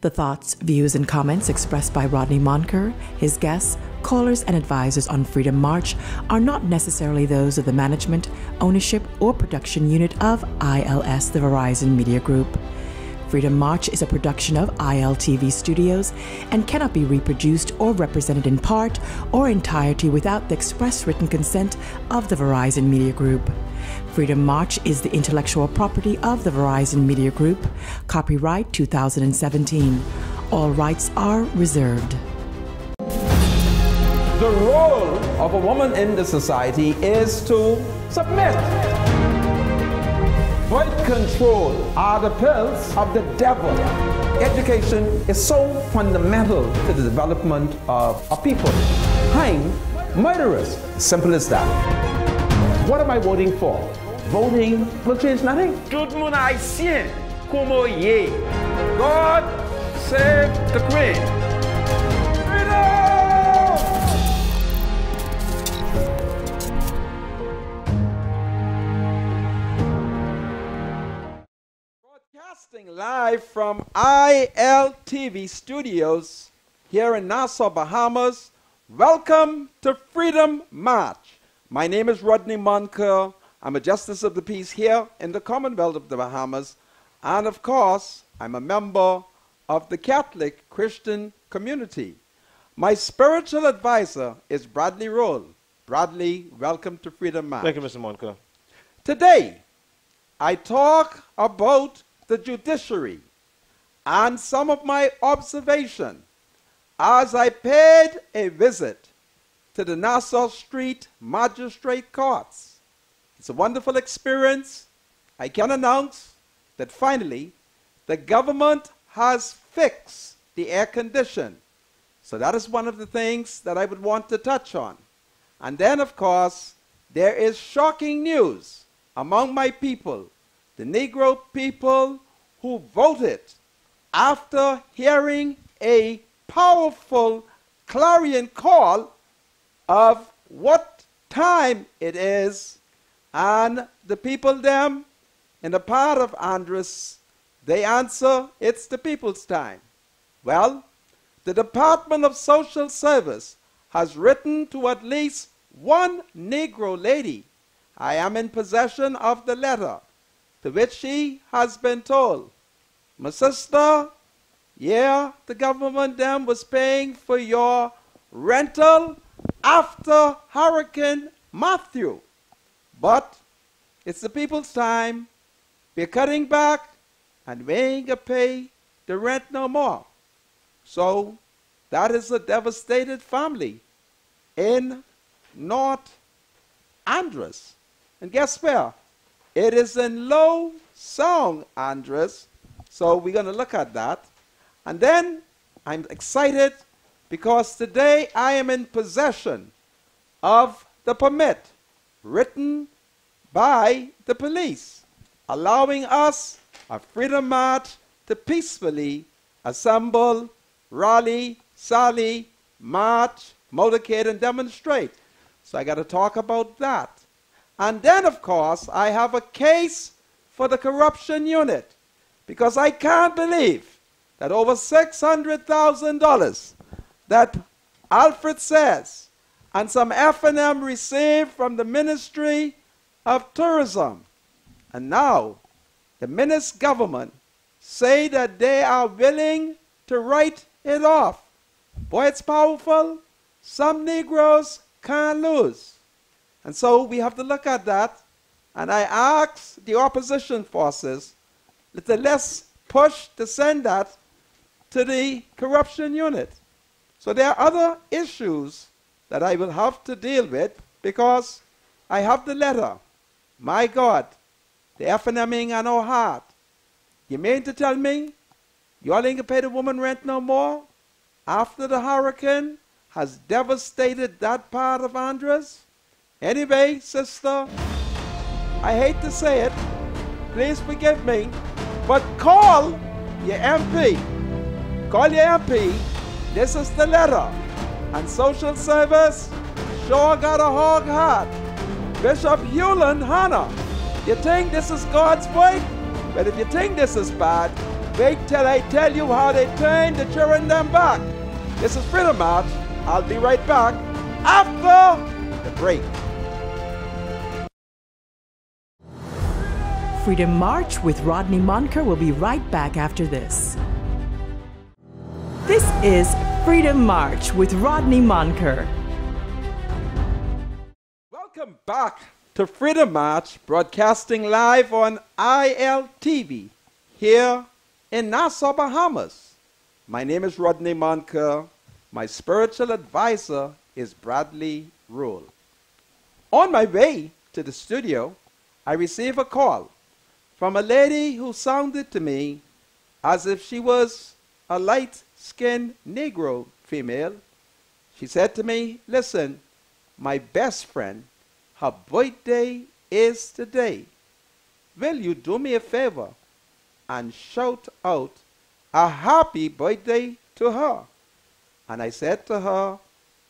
The thoughts, views, and comments expressed by Rodney Monker, his guests, callers, and advisors on Freedom March are not necessarily those of the management, ownership, or production unit of ILS, the Verizon Media Group. Freedom March is a production of ILTV Studios and cannot be reproduced or represented in part or entirety without the express written consent of the Verizon Media Group. Freedom March is the intellectual property of the Verizon Media Group. Copyright 2017. All rights are reserved. The role of a woman in the society is to submit. Birth control are the pills of the devil. Education is so fundamental to the development of a people. Hang murderers. Simple as that. What am I voting for? Voting will change nothing. Tout le monde haïtien, como ye. God save the Queen. Broadcasting live from ILTV Studios here in Nassau, Bahamas. Welcome to Freedom March. My name is Rodney Monker. I'm a Justice of the Peace here in the Commonwealth of the Bahamas. And of course, I'm a member of the Catholic Christian community. My spiritual advisor is Bradley Roll. Bradley, welcome to Freedom March. Thank you, Mr. Monker. Today, I talk about the judiciary and some of my observation as I paid a visit to the Nassau Street Magistrate Courts. It's a wonderful experience. I can announce that finally the government has fixed the air condition. So that is one of the things that I would want to touch on. And then, of course, there is shocking news among my people, the Negro people who voted after hearing a powerful clarion call of what time it is. And the people them in the part of Andres, they answer, it's the people's time. Well, the Department of Social Service has written to at least one Negro lady. I am in possession of the letter, to which she has been told, my sister, yeah, the government them was paying for your rental after Hurricane Matthew. But it's the people's time. We're cutting back and we ain't gonna pay the rent no more. So that is a devastated family in North Andres. And guess where? It is in Low Sound, Andres. So we're gonna look at that. And then I'm excited because today I am in possession of the permit written by the police, allowing us a Freedom March to peacefully assemble, rally, sally, march, motorcade, and demonstrate. So I got to talk about that. And then, of course, I have a case for the corruption unit, because I can't believe that over $600,000 that Alfred says and some F&M received from the Ministry of Tourism. And now the Minister government say that they are willing to write it off. Boy, it's powerful. Some Negroes can't lose. And so we have to look at that. And I ask the opposition forces that let's push to send that to the corruption unit. So there are other issues that I will have to deal with because I have the letter. My God, the F&Ming are no heart. You mean to tell me you all ain't gonna pay the woman rent no more after the hurricane has devastated that part of Andres? Anyway, sister, I hate to say it, please forgive me, but call your MP. Call your MP. This is the letter. And social service sure got a hog heart. Bishop Hewlin Hanna, you think this is God's way? But if you think this is bad, Wait till I tell you how they turned the children them back. This is Freedom March. I'll be right back after the break. Freedom March with Rodney Monker will be right back after this. This is Freedom March with Rodney Monker. Welcome back to Freedom March, broadcasting live on ILTV here in Nassau, Bahamas. My name is Rodney Monker. My spiritual advisor is Bradley Rule. On my way to the studio, I received a call from a lady who sounded to me as if she was a light-skinned Negro female. She said to me, listen, my best friend, her birthday is today. Will you do me a favor and shout out a happy birthday to her? And I said to her,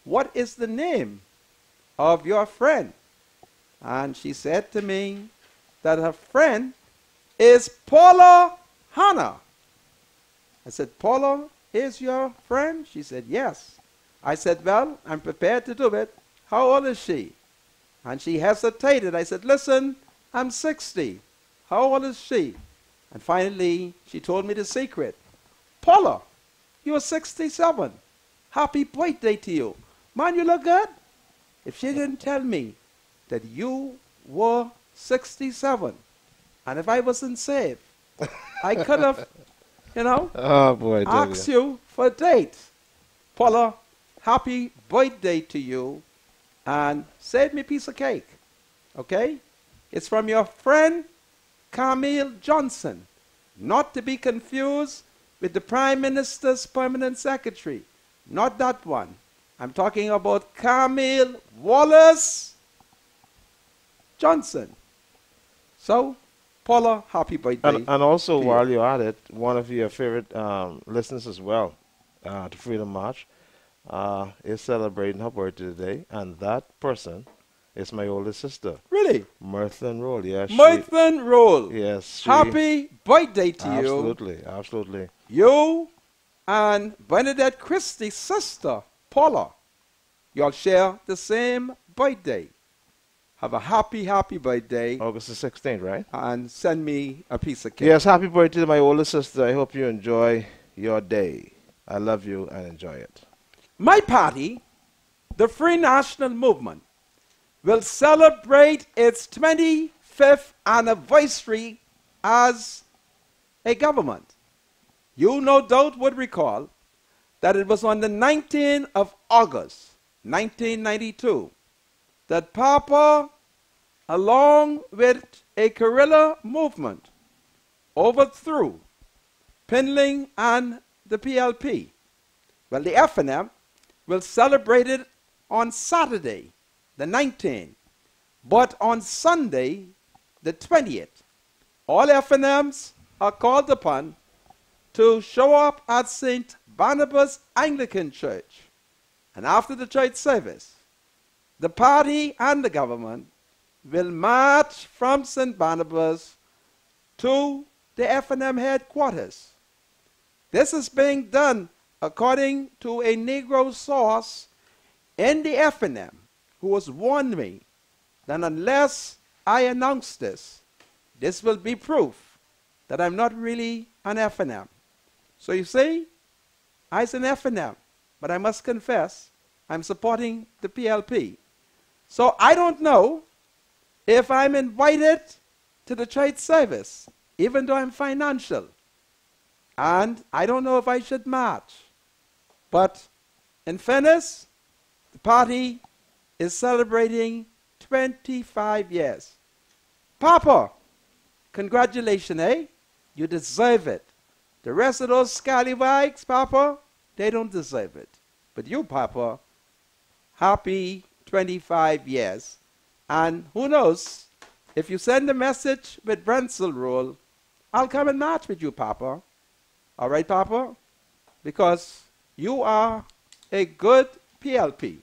what is the name of your friend? And she said to me that her friend is Paula Hannah. I said, Paula is your friend? She said, yes. I said, well, I'm prepared to do it. How old is she? And she hesitated. I said, listen, I'm 60. How old is she? And finally, she told me the secret. Paula, you're 67. Happy birthday to you. Man, you look good. If she didn't tell me that you were 67, and if I wasn't saved, I could have, oh boy, asked you for a date. Paula, happy birthday to you, and save me a piece of cake, okay? It's from your friend, Camille Johnson, not to be confused with the Prime Minister's Permanent Secretary. Not that one. I'm talking about Camille Wallace Johnson. So, Paula, happy birthday. And also, while you're at it, one of your favorite listeners as well to Freedom March is celebrating her birthday today, and that person is my oldest sister. Really? Merthen Roll, yes. Merthen Roll. Yes. Happy birthday to you. Absolutely, absolutely. You and Bernadette Christie's sister, Paula, y'all share the same birthday. Have a happy, happy birthday. August the 16th, right? And send me a piece of cake. Yes, happy birthday to my oldest sister. I hope you enjoy your day. I love you and enjoy it. My party, the Free National Movement, will celebrate its 25th anniversary as a government. You no doubt would recall that it was on the 19th of August, 1992, that Papa, along with a guerrilla movement, overthrew Pinling and the PLP. Well, the FNM will celebrate it on Saturday, the 19th, but on Sunday, the 20th. All FNMs are called upon to show up at St. Barnabas Anglican Church. And after the church service, the party and the government will march from St. Barnabas to the FNM headquarters. This is being done according to a Negro source in the FNM who has warned me that unless I announce this, this will be proof that I'm not really an FNM. So you see, I's an FNM, but I must confess I'm supporting the PLP. So I don't know if I'm invited to the church service, even though I'm financial. And I don't know if I should march. But in fairness, the party is celebrating 25 years. Papa, congratulations, eh? You deserve it. The rest of those scallywags, Papa, they don't deserve it. But you, Papa, happy 25 years. And who knows, if you send a message with Brensel Rule, I'll come and march with you, Papa. All right, Papa? Because you are a good PLP.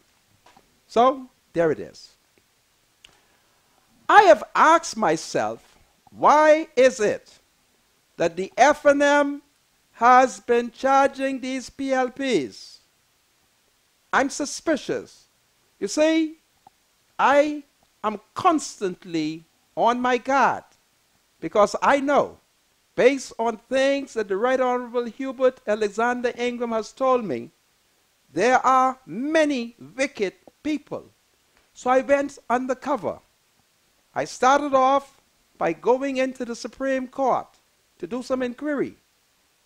So, there it is. I have asked myself, why is it that the FNM has been charging these PLPs. I'm suspicious. You see, I am constantly on my guard because I know, based on things that the Right Honorable Hubert Alexander Ingram has told me, there are many wicked people. So I went undercover. I started off by going into the Supreme Court to do some inquiry.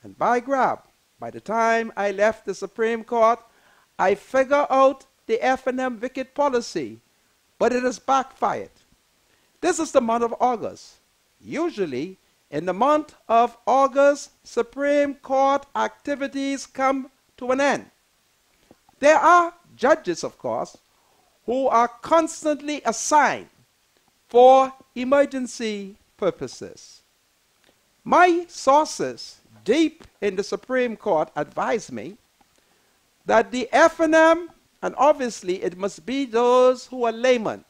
And by the time I left the Supreme Court, I figured out the F&M wicked policy, but it has backfired. This is the month of August. Usually, in the month of August, Supreme Court activities come to an end. There are judges, of course, who are constantly assigned for emergency purposes. My sources deep in the Supreme Court advise me that the F&M, and obviously it must be those who are laymen,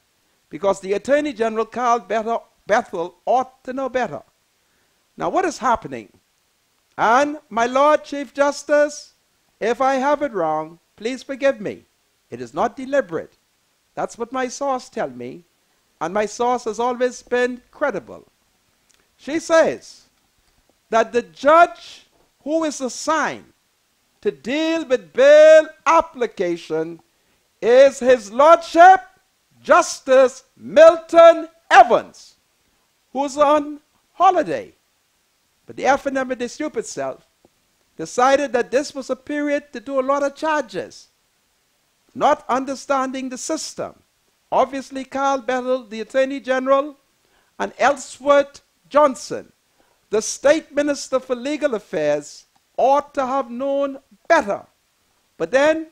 because the Attorney General Carl Bethel ought to know better. Now what is happening? And my Lord Chief Justice, if I have it wrong, please forgive me. It is not deliberate. That's what my source tells me, and my source has always been credible. She says that the judge who is assigned to deal with bail application is His Lordship Justice Milton Evans, who's on holiday. But the F&M, in the stupid self, decided that this was a period to do a lot of charges, not understanding the system. Obviously, Carl Bethel, the Attorney General, and Ellsworth Johnson, the State Minister for Legal Affairs, ought to have known better. But then,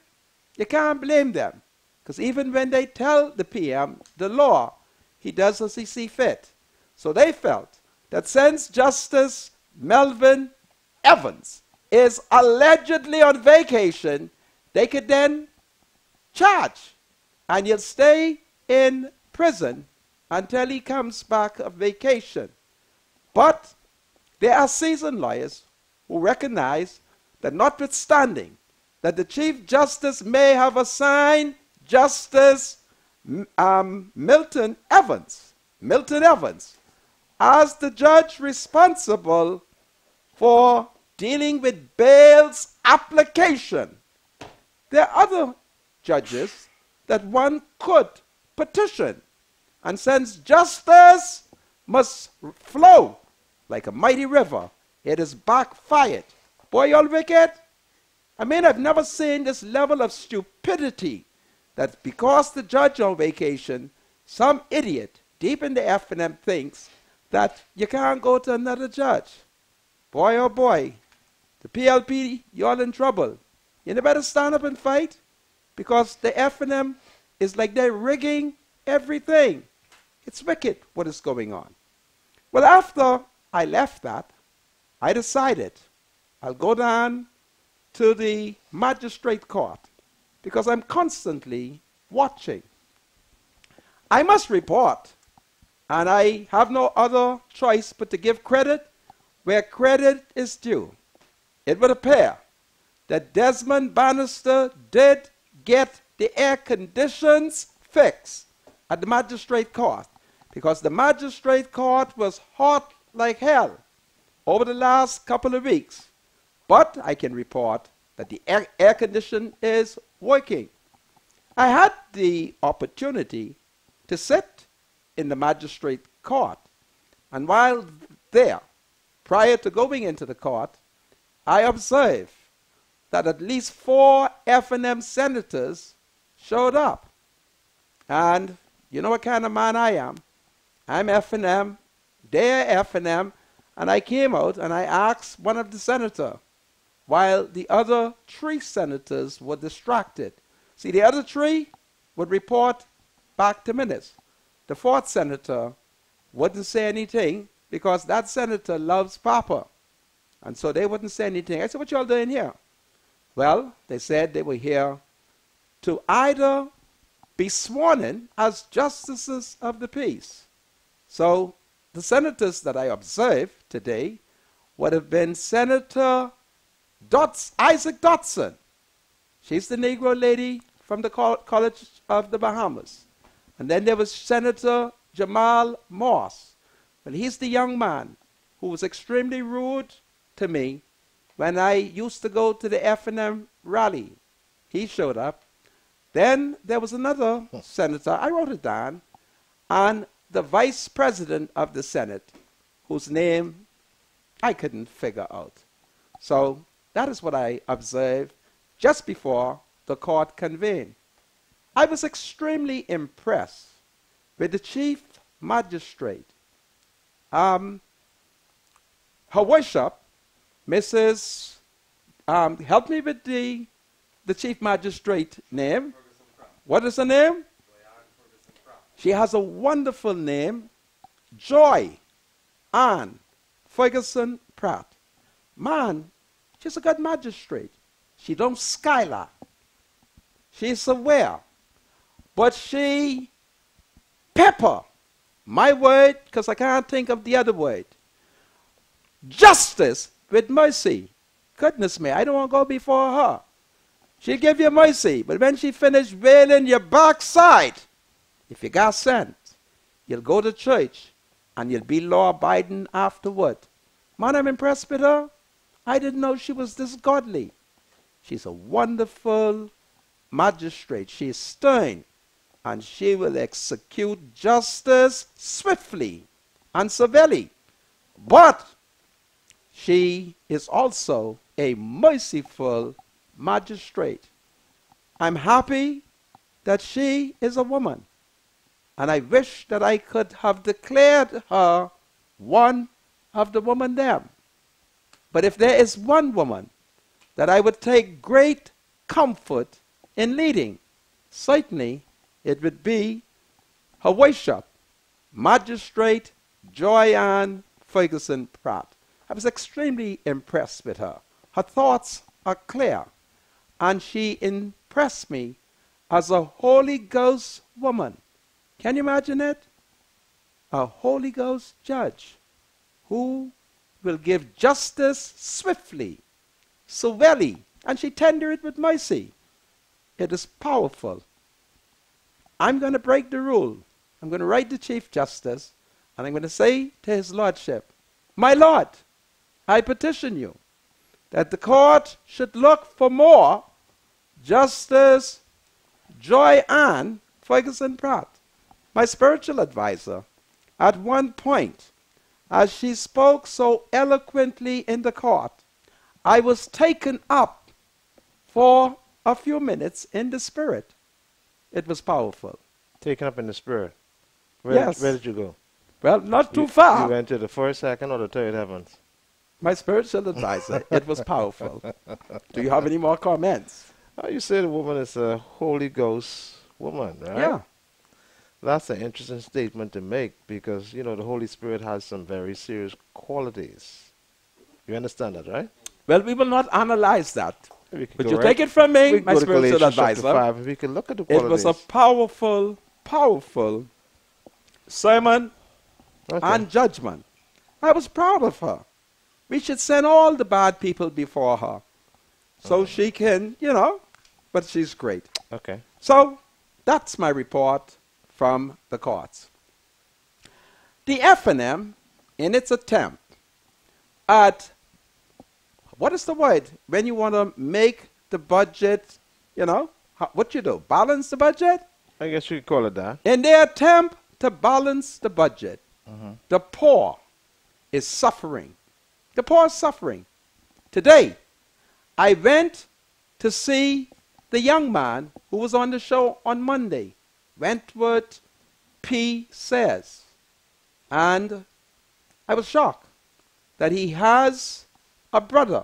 you can't blame them, because even when they tell the PM the law, he does as he sees fit. So they felt that since Justice Melvin Evans is allegedly on vacation, they could then charge, and he'll stay in prison until he comes back of vacation. But there are seasoned lawyers who recognize that notwithstanding that the Chief Justice may have assigned Justice Milton Evans as the judge responsible for dealing with bail's application, there are other judges that one could petition. And since justice must flow like a mighty river, it is backfired. Boy, y'all wicked. I mean, I've never seen this level of stupidity that because the judge on vacation, some idiot deep in the F&M thinks that you can't go to another judge. Boy, oh boy, the PLP, y'all in trouble. You better stand up and fight, because the F&M is like they're rigging everything. It's wicked what is going on. Well, after I left that, I decided I'll go down to the Magistrate Court, because I'm constantly watching. I must report, and I have no other choice but to give credit where credit is due. It would appear that Desmond Bannister did get the air conditions fixed at the Magistrate Court, because the Magistrate Court was hot like hell over the last couple of weeks. But I can report that the air condition is working. I had the opportunity to sit in the Magistrate Court, and while there, prior to going into the court, I observed that at least 4 F&M senators showed up. And you know what kind of man I am. I'm F&M, they're F&M, and I came out and I asked one of the senators, while the other 3 senators were distracted. See, the other 3 would report back to minutes. The 4th senator wouldn't say anything, because that senator loves Papa. And so they wouldn't say anything. I said, what y'all doing here? Well, they said they were here to either be sworn in as justices of the peace. So the senators that I observed today would have been Senator Isaac Dotson. She's the Negro lady from the College of the Bahamas. And then there was Senator Jamal Moss. Well, he's the young man who was extremely rude to me when I used to go to the F&M rally. He showed up. Then there was another senator, I wrote it down, and the vice president of the Senate, whose name I couldn't figure out. So that is what I observed just before the court convened. I was extremely impressed with the chief magistrate. Her worship, Mrs. Help me with the chief magistrate name. What is her name? She has a wonderful name, Joy Ann Ferguson Pratt. Man, she's a good magistrate. She don't skylark. She's aware. But she pepper, my word, because I can't think of the other word, justice with mercy. Goodness me, I don't want to go before her. She'll give you mercy, but when she finished wailing your backside, if you got sense, you'll go to church and you'll be law-abiding afterward. Man, I'm impressed with her. I didn't know she was this godly. She's a wonderful magistrate. She's stern, and she will execute justice swiftly and severely. But she is also a merciful magistrate. I'm happy that she is a woman, and I wish that I could have declared her one of the women them. But if there is one woman that I would take great comfort in leading, certainly it would be her worship, Magistrate Joy-Ann Ferguson Pratt. I was extremely impressed with her. Her thoughts are clear, and she impressed me as a Holy Ghost woman. Can you imagine it? A Holy Ghost judge who will give justice swiftly, severely, and she tender it with mercy. It is powerful. I'm going to break the rule. I'm going to write the Chief Justice, and I'm going to say to his Lordship, my Lord, I petition you that the court should look for more Justice Joy-Ann Ferguson Pratt. My spiritual advisor, at one point, as she spoke so eloquently in the court, I was taken up for a few minutes in the spirit. It was powerful. Taken up in the spirit. Yes. Where did you go? Well, not too far. You went to the first, second, or the third heavens? My spiritual advisor, it was powerful. Do you have any more comments? Oh, you say the woman is a Holy Ghost woman, right? Yeah. That's an interesting statement to make because, you know, the Holy Spirit has some very serious qualities. You understand that, right? Well, we will not analyze that. But you right, take it from me, we my go to spiritual Galatians chapter advisor. 5, and we can look at the It qualities. was a powerful, powerful sermon and judgment. I was proud of her. We should send all the bad people before her so she can, you know, but she's great. Okay. So that's my report from the courts. The F&M, in its attempt at, what is the word, when you want to make the budget, you know, what you do, balance the budget? I guess you could call it that. In their attempt to balance the budget, the poor is suffering. The poor is suffering. Today, I went to see the young man who was on the show on Monday, Wentworth P. Says. And I was shocked that he has a brother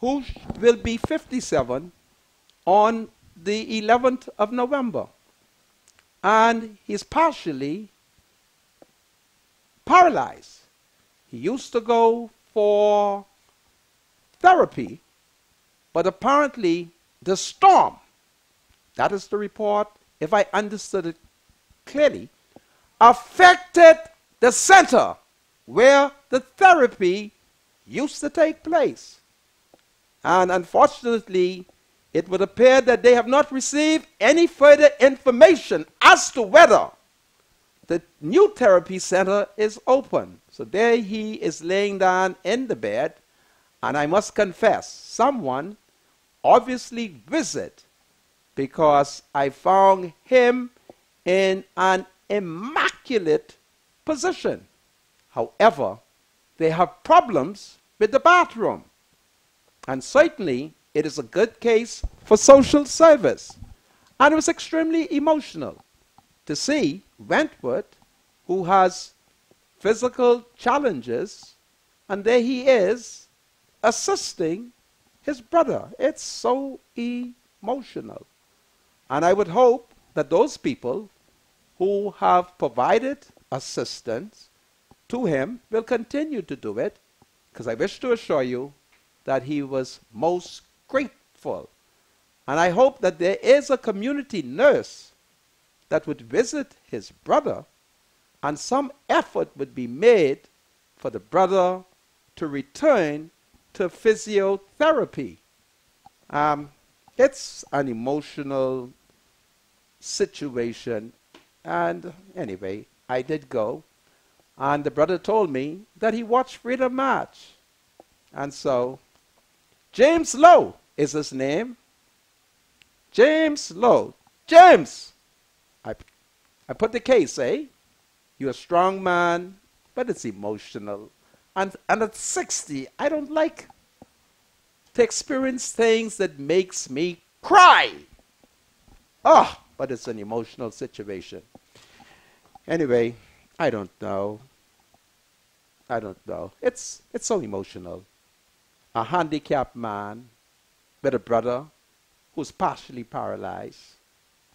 who will be 57 on the 11th of November. And he's partially paralyzed. He used to go for therapy, but apparently the storm, that is the report, if I understood it clearly, affected the center where the therapy used to take place. And unfortunately, it would appear that they have not received any further information as to whether the new therapy center is open. So there he is laying down in the bed, and I must confess, someone obviously visit, because I found him in an immaculate position. However, they have problems with the bathroom. And certainly, it is a good case for social service. And it was extremely emotional to see Wentworth, who has physical challenges, and there he is assisting his brother. It's so emotional. And I would hope that those people who have provided assistance to him will continue to do it, because I wish to assure you that he was most grateful. And I hope that there is a community nurse that would visit his brother, and some effort would be made for the brother to return to physiotherapy. It's an emotional situation. And anyway, I did go. And the brother told me that he watched Freedom March. And so, James Lowe is his name. James Lowe. James! I put the case, eh? You're a strong man, but it's emotional. And at 60, I don't like to experience things that makes me cry. Oh, but it's an emotional situation. Anyway, I don't know. I don't know. It's so emotional. A handicapped man with a brother who's partially paralyzed,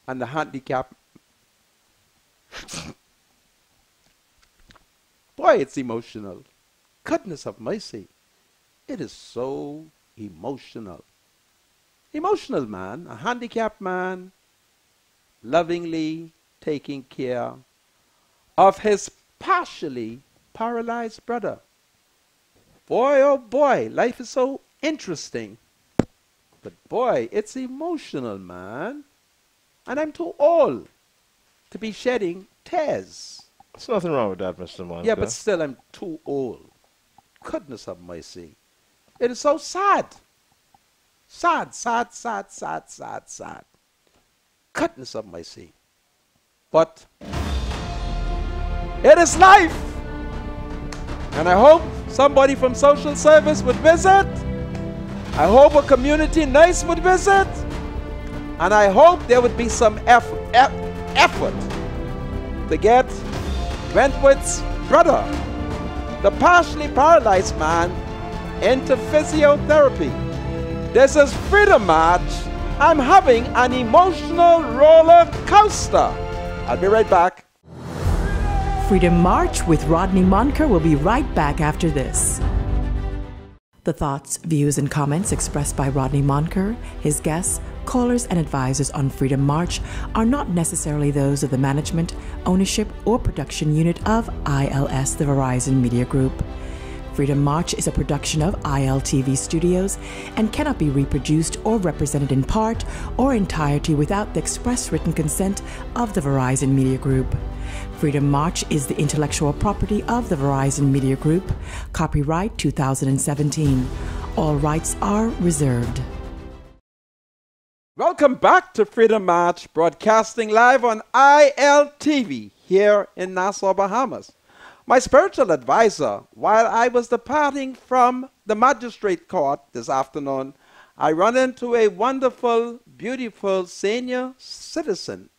and the handicapped boy, it's emotional. Goodness of mercy. It is so emotional. Emotional man, a handicapped man, lovingly taking care of his partially paralyzed brother. Boy, oh boy, life is so interesting. But boy, it's emotional, man. And I'm too old to be shedding tears. There's nothing wrong with that, Mr. Monica. Yeah, but still I'm too old. Goodness of mercy. It is so sad. Sad, sad, sad, sad, sad, sad. Goodness of mercy. But it is life. And I hope somebody from social service would visit. I hope a community nurse would visit. And I hope there would be some effort to get Wentworth's brother, the partially paralyzed man, into physiotherapy. This is Freedom March. I'm having an emotional roller coaster. I'll be right back. Freedom March with Rodney Monker will be right back after this. The thoughts, views, and comments expressed by Rodney Monker, his guests, callers, and advisors on Freedom March are not necessarily those of the management, ownership, or production unit of ILS, the Verizon Media Group. Freedom March is a production of ILTV Studios and cannot be reproduced or represented in part or entirety without the express written consent of the Verizon Media Group. Freedom March is the intellectual property of the Verizon Media Group. Copyright 2017. All rights are reserved. Welcome back to Freedom March, broadcasting live on ILTV here in Nassau, Bahamas. My spiritual advisor, while I was departing from the Magistrate Court this afternoon, I ran into a wonderful, beautiful senior citizen,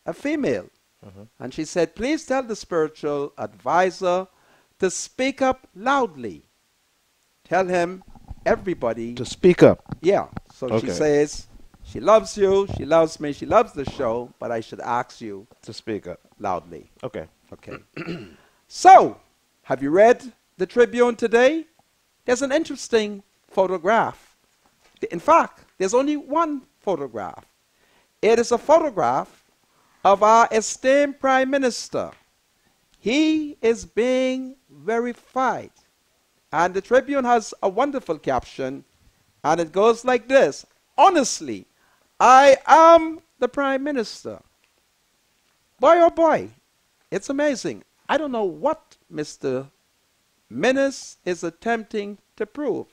a female. And she said, please tell the spiritual advisor to speak up loudly. Tell him, everybody. To speak up. Yeah. So Okay. she says, she loves you, she loves me, she loves the show, but I should ask you To speak up. loudly. Okay. Okay. So, have you read the Tribune today? There's an interesting photograph. In fact, there's only one photograph. It is a photograph of our esteemed Prime Minister. He is being verified. And the Tribune has a wonderful caption, And it goes like this. Honestly, I am the Prime Minister. Boy, oh boy, it's amazing. I don't know what Mr. Menace is attempting to prove.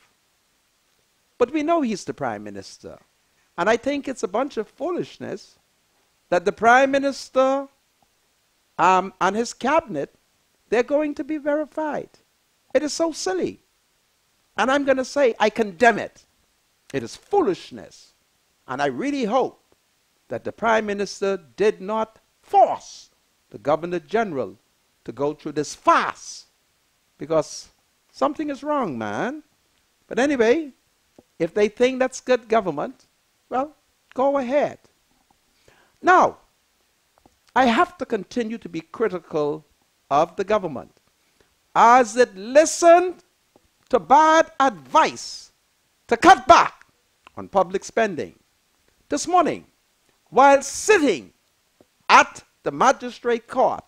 But we know he's the Prime Minister. And I think it's a bunch of foolishness that the Prime Minister and his cabinet, they're going to be verified. It is so silly. And I'm going to say I condemn it. It is foolishness. And I really hope that the Prime Minister did not force the Governor General to go through this farce. Because something is wrong, man. But anyway, if they think that's good government, well, go ahead. Now, I have to continue to be critical of the government as it listened to bad advice to cut back on public spending. This morning, while sitting at the magistrate court,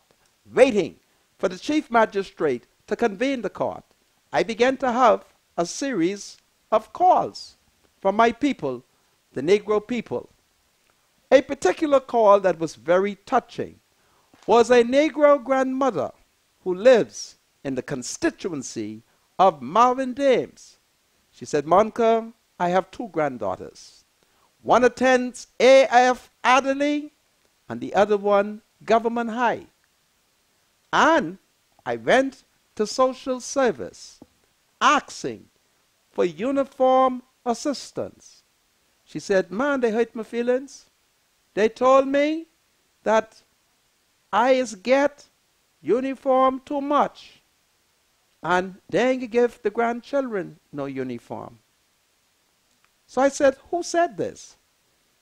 waiting for the chief magistrate to convene the court, I began to have a series of calls from my people, the Negro people. A particular call that was very touching was a Negro grandmother who lives in the constituency of Marvin Dames. She said, Monica, I have two granddaughters. One attends A.F. Adderley and the other one Government High. And I went to social service asking for uniform assistance. She said, man, they hurt my feelings. They told me that I is get uniform too much. And they ain't give the grandchildren no uniform. So I said, who said this?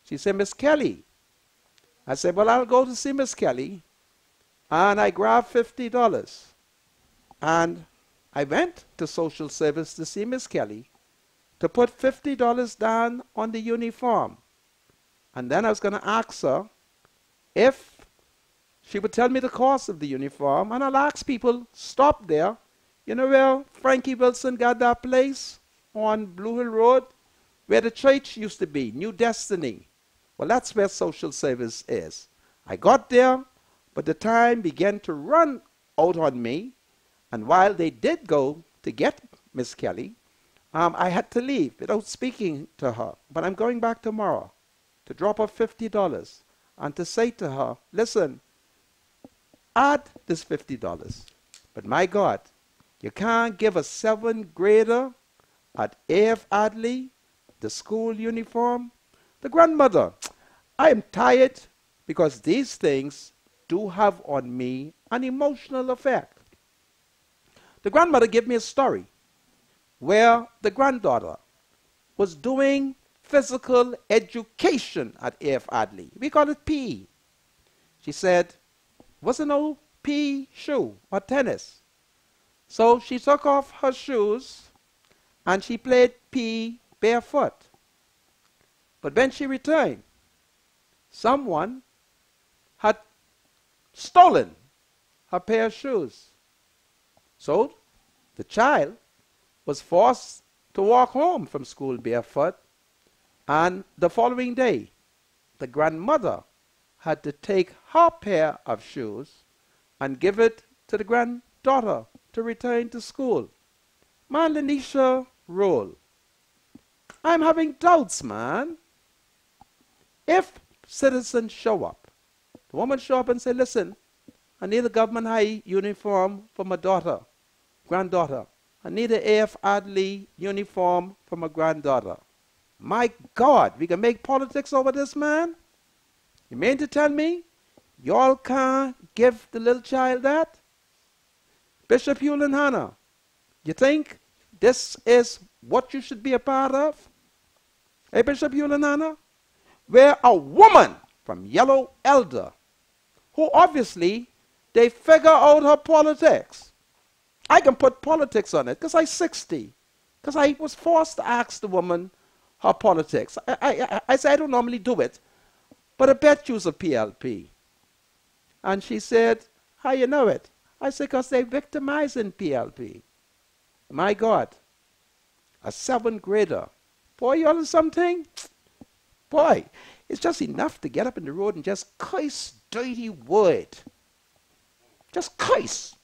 She said, Miss Kelly. I said, well, I'll go to see Miss Kelly. And I grabbed $50. And I went to social service to see Miss Kelly to put $50 down on the uniform. And then I was going to ask her if she would tell me the cost of the uniform. And I'll ask people, stop there. You know where Frankie Wilson got that place on Blue Hill Road? Where the church used to be, New Destiny. Well, that's where social service is. I got there, but the time began to run out on me. And while they did go to get Miss Kelly, I had to leave without speaking to her. But I'm going back tomorrow to drop her $50 and to say to her, listen, add this $50. But my God, you can't give a 7th grader at A.F. Adley the school uniform. The grandmother, I am tired because these things do have on me an emotional effect. The grandmother gave me a story where the granddaughter was doing physical education at A.F. Adley. We call it PE. She said, wasn't no PE shoe or tennis. So she took off her shoes and she played PE barefoot. But when she returned, someone had stolen her pair of shoes. So the child was forced to walk home from school barefoot. And the following day, the grandmother had to take her pair of shoes and give it to the granddaughter to return to school. Man, Lanisha, roll. I'm having doubts, man. If citizens show up, the woman show up and say, listen, I need a Government High uniform for my daughter, granddaughter. I need an A.F. Adley uniform for my granddaughter. My God, we can make politics over this, man? You mean to tell me y'all can't give the little child that? Bishop Hugh and Hannah, you think this is what you should be a part of? Hey, Bishop Hugh and Hannah? Where a woman from Yellow Elder, who obviously they figure out her politics. I can put politics on it because I'm 60. Because I was forced to ask the woman her politics. I say I don't normally do it, but I bet you's a PLP. And she said, how you know it? I said, because they victimizing PLP. My God, a 7th grader Boy, you know something? Boy, it's just enough to get up in the road and just curse dirty word. Just curse.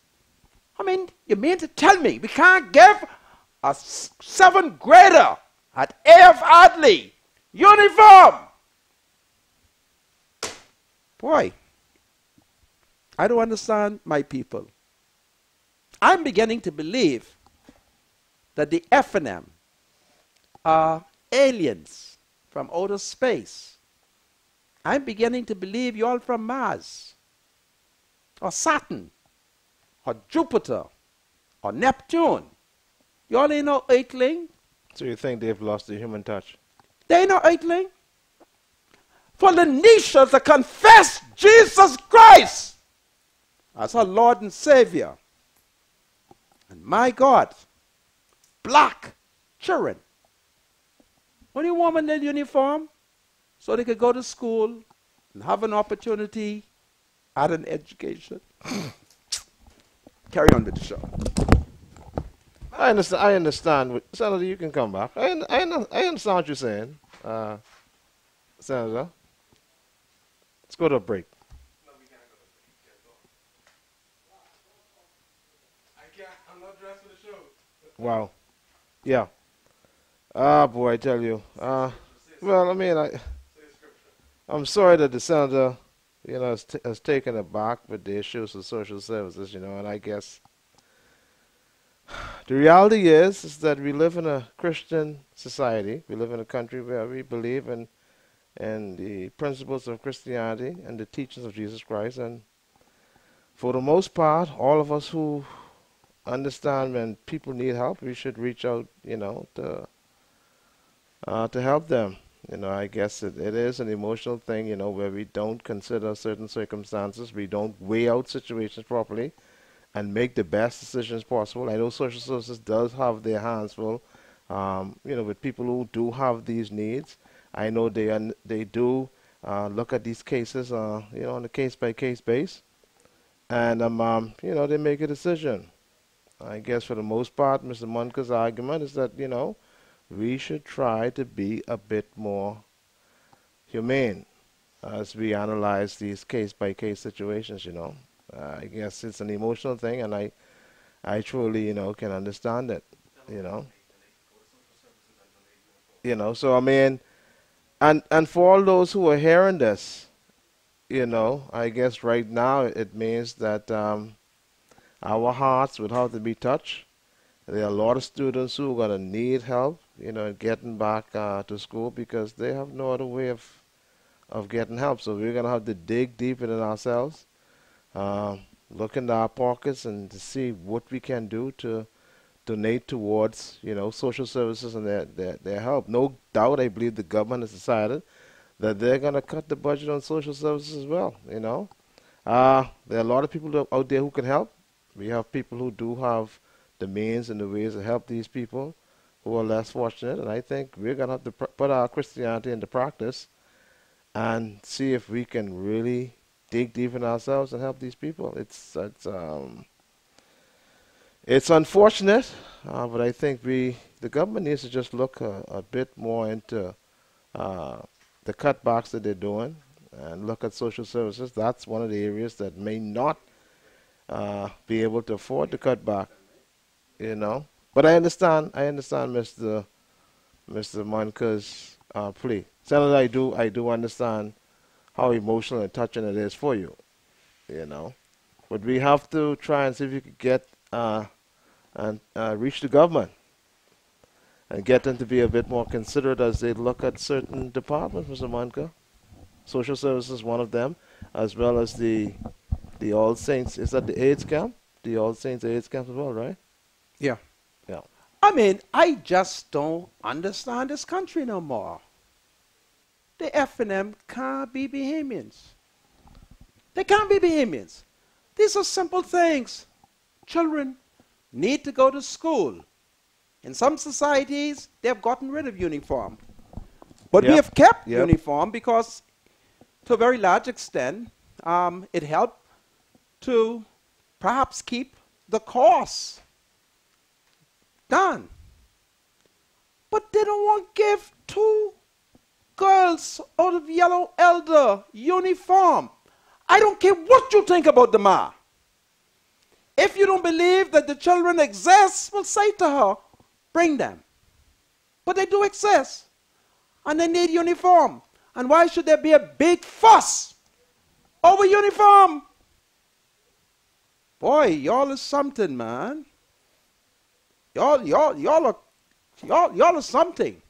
I mean, you mean to tell me we can't give a seventh grader at AF Adley uniform? Boy, I don't understand my people. I'm beginning to believe that the F&M are aliens from outer space. I'm beginning to believe you're all from Mars, or Saturn, or Jupiter, or Neptune. You all ain't no earthling. So you think they've lost the human touch? They ain't no earthling. For the nations to confess Jesus Christ as our Lord and Savior. And my God, black children. When you want them in uniform, so they could go to school and have an opportunity at an education. Carry on with the show. I understand. Senator, you can come back. I understand what you're saying, Senator. Let's go to a break. No, we can't go to a break. I can't. I'm not dressed for the show. Wow. Yeah. Ah, boy, I tell you. Well, I mean, I'm sorry that the senator, has taken aback with the issues of social services, and I guess the reality is that we live in a Christian society. We live in a country where we believe in the principles of Christianity and the teachings of Jesus Christ. And for the most part, all of us who understand when people need help, we should reach out, to help them. I guess it is an emotional thing, where we don't consider certain circumstances. We don't weigh out situations properly and make the best decisions possible. I know social services does have their hands full, with people who do have these needs. I know they do look at these cases, on a case-by-case basis, and they make a decision. I guess for the most part, Mr. Munker's argument is that we should try to be a bit more humane as we analyze these case-by-case situations. I guess it's an emotional thing, and I truly can understand it. So I mean. And for all those who are hearing this, I guess right now it means that our hearts would have to be touched. There are a lot of students who are going to need help, getting back to school because they have no other way of getting help. So we're going to have to dig deep in ourselves, look into our pockets and to see what we can do to donate towards, social services and their help. No doubt, I believe the government has decided that they're going to cut the budget on social services as well, There are a lot of people out there who can help. We have people who do have the means and the ways to help these people who are less fortunate, and I think we're going to have to put our Christianity into practice and see if we can really dig deep in ourselves and help these people. It's unfortunate, but I think the government needs to just look a bit more into the cutbacks that they're doing and look at social services. That's one of the areas that may not be able to afford to cut back, But I understand Mr. Munker's plea. Senator, I do understand how emotional and touching it is for you, But we have to try and see if we could get and reach the government and get them to be a bit more considerate as they look at certain departments, Mr. Munker. Social services, one of them, as well as the All Saints. Is that the AIDS camp? The All Saints AIDS camp as well, right? Yeah. Yeah. I mean, I just don't understand this country no more. The F&M can't be Bahamians. They can't be Bahamians. These are simple things. Children need to go to school. In some societies, they have gotten rid of uniform. But we have kept uniform because, to a very large extent, it helped to perhaps keep the costs down. But they don't want to give 2 girls out of yellow elder uniform. I don't care what you think about the ma. If you don't believe that the children exist, well, say to her, bring them. But they do exist. And they need uniform. And why should there be a big fuss over uniform? Boy, y'all is something, man. Y'all are something.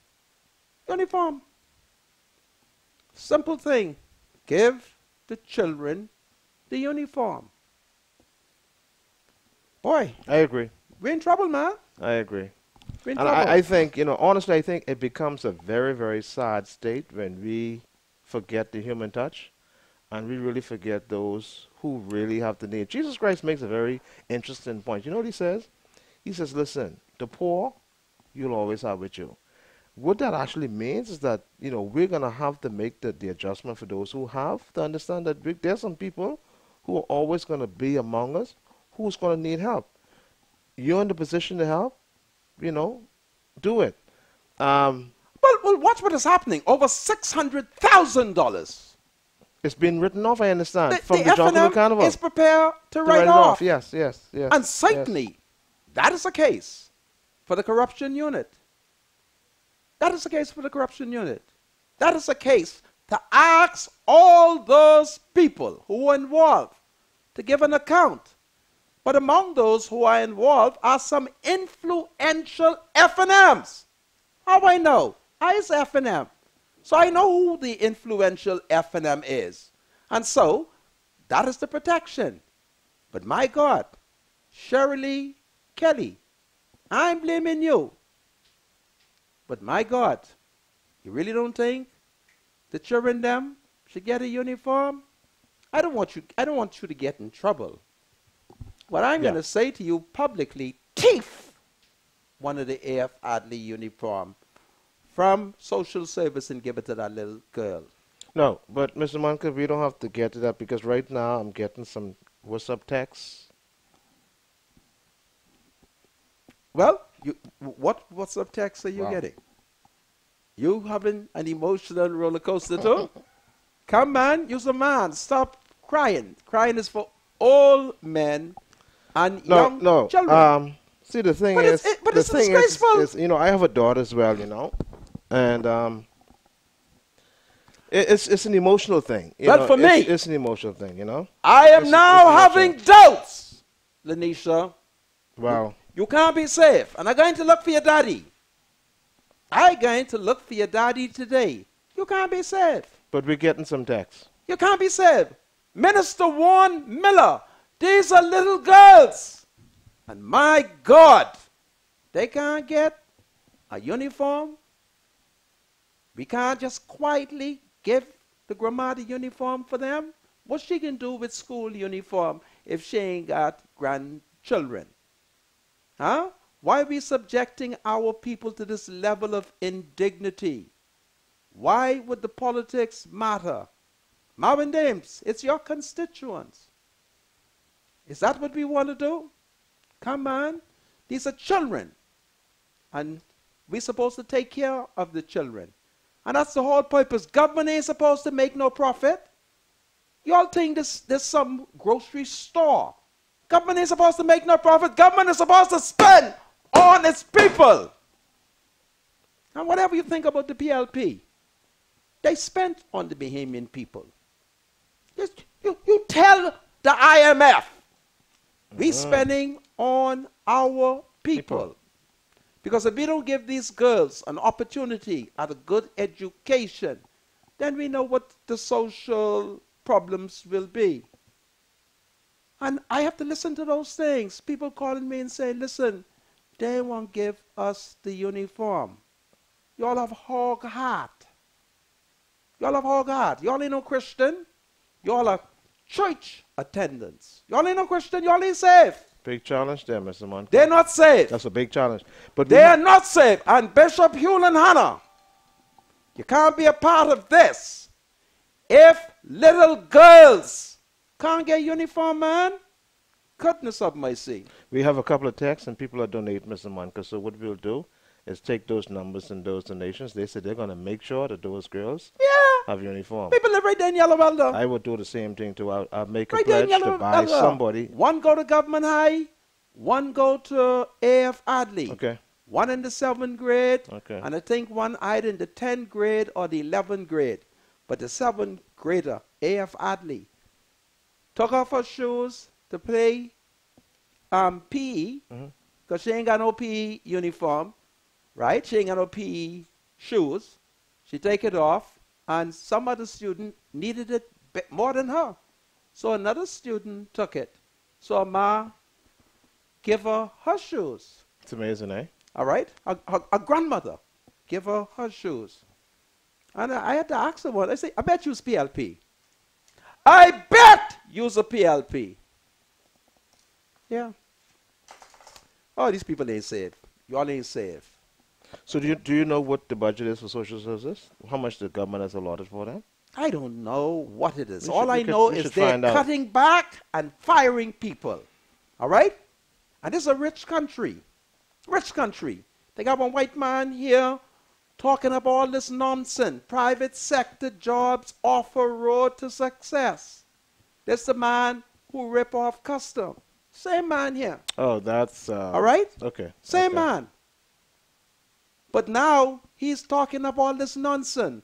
Uniform. Simple thing. Give the children the uniform. Boy. I agree. We're in trouble, man. I agree. We're in And trouble. I think, honestly, I think it becomes a very, very sad state when we forget the human touch and we really forget those who really have the need. Jesus Christ makes a very interesting point. You know what he says? He says, listen, the poor you'll always have with you. What that actually means is that, we're going to have to make the adjustment for those who have to understand that there's some people who are always going to be among us who's going to need help. You're in the position to help, do it. Well, watch what is happening. Over $600,000. It's been written off, I understand, The from the Jungle F&M Carnival. is prepared to To write off. Yes. And certainly, that is the case for the corruption unit. That is the case for the corruption unit. That is the case to ask all those people who are involved to give an account. But among those who are involved are some influential F&Ms. How do I know? I is F&M. So I know who the influential F&M is. And so, that is the protection. But my God, Shirley Kelly, I'm blaming you. But my God, you really don't think the children them should get a uniform? I don't want you to get in trouble. What I'm going to say to you publicly, thief one of the AF Adley uniform from social service and give it to that little girl. No, but Mr. Monica, we don't have to get to that because right now I'm getting some WhatsApp texts. Well, what's up text are you getting? You having an emotional roller coaster too? Come man, you're a man. Stop crying. Crying is for all men and young children. See, the thing But is, it's disgraceful. I have a daughter as well, and it's an emotional thing. For me, it's an emotional thing, I am now having doubts, Lanisha. Wow. You can't be safe. And I'm going to look for your daddy. I'm going to look for your daddy today. You can't be safe. But we're getting some texts. You can't be safe. Minister Warren Miller, these are little girls. And my God, they can't get a uniform. We can't just quietly give the grandma the uniform for them. What she can do with school uniform if she ain't got grandchildren? Huh? Why are we subjecting our people to this level of indignity? Why would the politics matter? Marvin Dames, it's your constituents. Is that what we want to do? Come on. These are children. And we're supposed to take care of the children. And that's the whole purpose. Government ain't supposed to make no profit. Y'all think there's some grocery store. Government ain't supposed to make no profit. Government is supposed to spend on its people. And whatever you think about the PLP, they spent on the Bahamian people. You tell the IMF, we're spending on our people. Because if we don't give these girls an opportunity at a good education, then we know what the social problems will be. And I have to listen to those things. People calling me and saying, listen, they won't give us the uniform. Y'all have hog heart. Y'all have hog heart. Y'all ain't no Christian. Y'all are church attendants. Y'all ain't no Christian. Y'all ain't safe. Big challenge there, Mr. Monica. They're not safe. That's a big challenge. But they are not safe. And Bishop Hewlin Hanna, you can't be a part of this if little girls can't get uniform, man. Goodness of mercy. We have a couple of texts and people are donating, Mr. Monica. So what we'll do is take those numbers and those donations. They said they're going to make sure that those girls have uniform. People live right there in Yellow Elder. I would do the same thing too. I'll make a Right there in pledge to Yellow buy Elder. somebody. One go to Government High, one go to A.F. Adley. Okay. One in the 7th grade, Okay. and I think one either in the 10th grade or the 11th grade. But the 7th grader, A.F. Adley, took off her shoes to play PE, because she ain't got no PE uniform, right? She ain't got no PE shoes. She take it off, and some other student needed it more than her. So another student took it. So Ma give her her shoes. It's amazing, eh? All right? Her grandmother give her her shoes. And I had to ask her one. I say, I bet you's PLP. I bet you's a PLP. Yeah. Oh, these people ain't safe. Y'all ain't safe. So do you know what the budget is for social services? How much the government has allotted for them? I don't know what it is. We All should- I we could- know we is should they're find out. cutting back and firing people. All right? And this is a rich country. Rich country. They got one white man here talking about all this nonsense. Private sector jobs offer road to success. That's the man who rip off custom. Same man here. Oh, that's... All right? Okay. Same okay. man. But now he's talking about all this nonsense.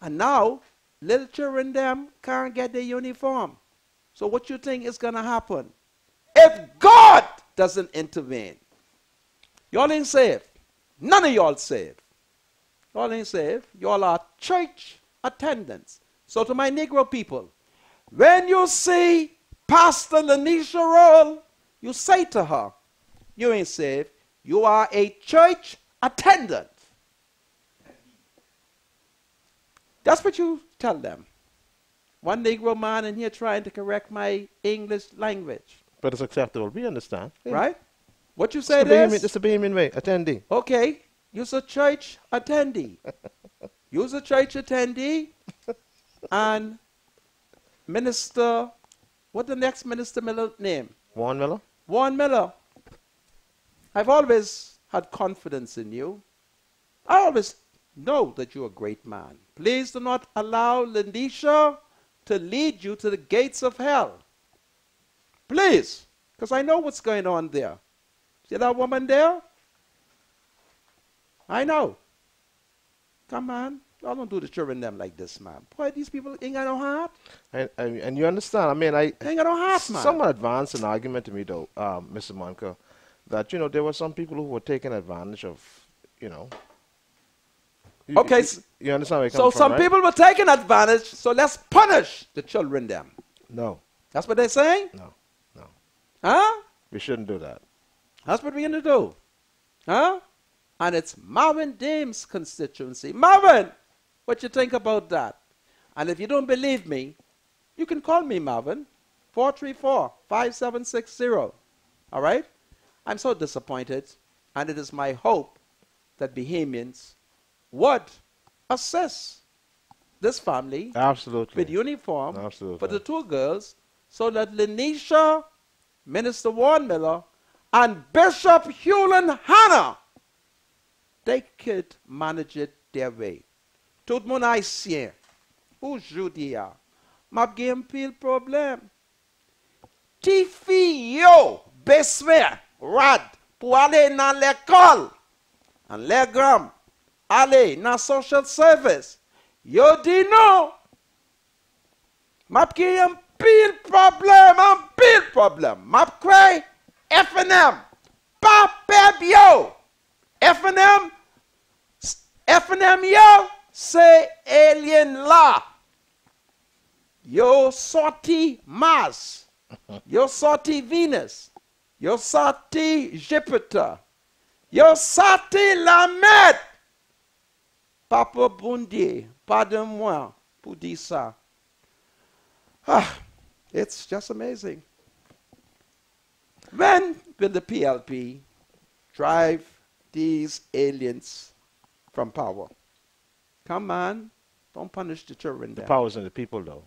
And now little children them can't get their uniform. So what you think is going to happen? If God doesn't intervene, y'all ain't saved. None of y'all saved. Y'all ain't saved. Y'all are church attendants. So to my Negro people, when you see Pastor Lanisha roll, you say to her, you ain't saved. You are a church attendant. That's what you tell them. One Negro man in here trying to correct my English language. But it's acceptable. We understand. Yeah. Right? What you said It's is, the Bahamian way. Attendee. okay, you're a church attendee. You're a church attendee, and Minister, what the next Minister Miller name? Warren Miller? Warren Miller. I've always had confidence in you. I always know that you're a great man. Please do not allow Lanisha to lead you to the gates of hell. Please, because I know what's going on there. See that woman there? I know. Come on. Y'all don't do the children them like this, man. Boy, these people ain't got no heart. And you understand, I mean, They ain't got no heart, man. someone advanced an argument to me, though, Mr. Monica, that, you know, there were some people who were taking advantage of, you know. Okay. You understand where I come So from, some right? people were taking advantage, so let's punish the children them. No, That's what they're saying? no, no. Huh? We shouldn't do that. That's what we're going to do. Huh? And it's Marvin Dame's constituency. Marvin, what you think about that? And if you don't believe me, you can call me Marvin, 434-5760. All right? I'm so disappointed, and it is my hope that Bahamians would assist this family Absolutely. with uniform Absolutely. for the two girls so that Lanisha, Minister Warren Miller, and Bishop Hewlin Hanna, they could manage it their way. Tout le monde haïtien, aujourd'hui, m'a gen pile problème. Ti fi yo, besoin, rad, pour aller dans l'école, en l'égram, aller dans social service. Yo di non. M'a gen pile problème, M'a kwe F&M, pa peb yo. F&M yo, c'est alien là. Yo sorti Mars. Yo sorti Venus. Yo sorti Jupiter. Yo sorti la mer. Papa Bundy, pardonne-moi pour dire ça. It's just amazing. When will the PLP drive these aliens from power? Come on. Don't punish the children The there. power's in the people, though.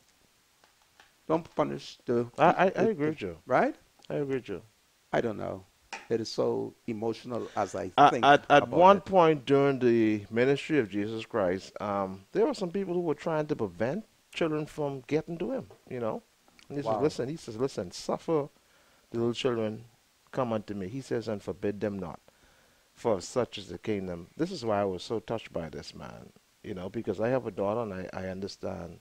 Don't punish the... I agree with you. Right? I agree with you. I don't know. It is so emotional as I think At about one it. point during the ministry of Jesus Christ, there were some people who were trying to prevent children from getting to him, you know. And Wow. he says, listen, suffer the little children come unto me. He says, and forbid them not, for such is the kingdom. This is why I was so touched by this man, you know, because I have a daughter and I understand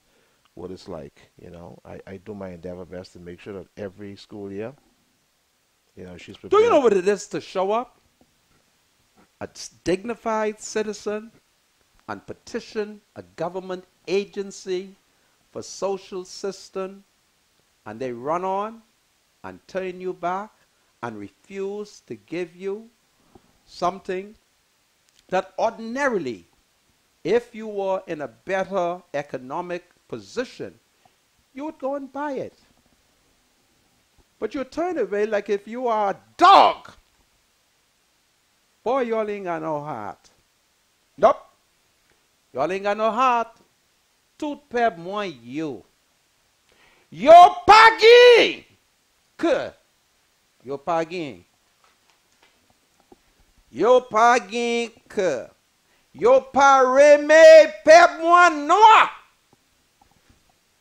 what it's like, you know. I do my endeavor best to make sure that every school year, you know, she's Do prepared. you know what it is to show up, a dignified citizen, and petition a government agency for social system, and they run on and turn you back and refuse to give you something that ordinarily, if you were in a better economic position, you would go and buy it. But you turn away like if you are a dog. Boy, y'all ain't got no heart. Nope. Y'all ain't got no heart. Tout peb moins you. Yo pagi! Que? Yo pagi. Yo pagi que. Yo pareme peb moins noa.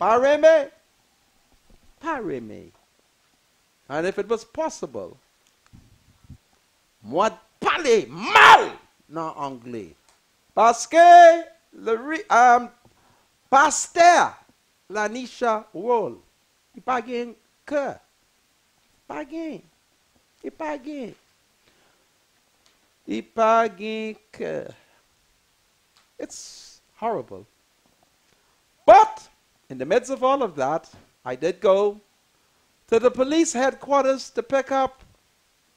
Pareme. Pareme. And if it was possible, moi parler mal dans anglais. Parce que le pasteur Lanisha Wall, il pas gain que. Pas gain. Il pas gain. Il pas gain que. It's horrible. But in the midst of all of that, I did go to the police headquarters to pick up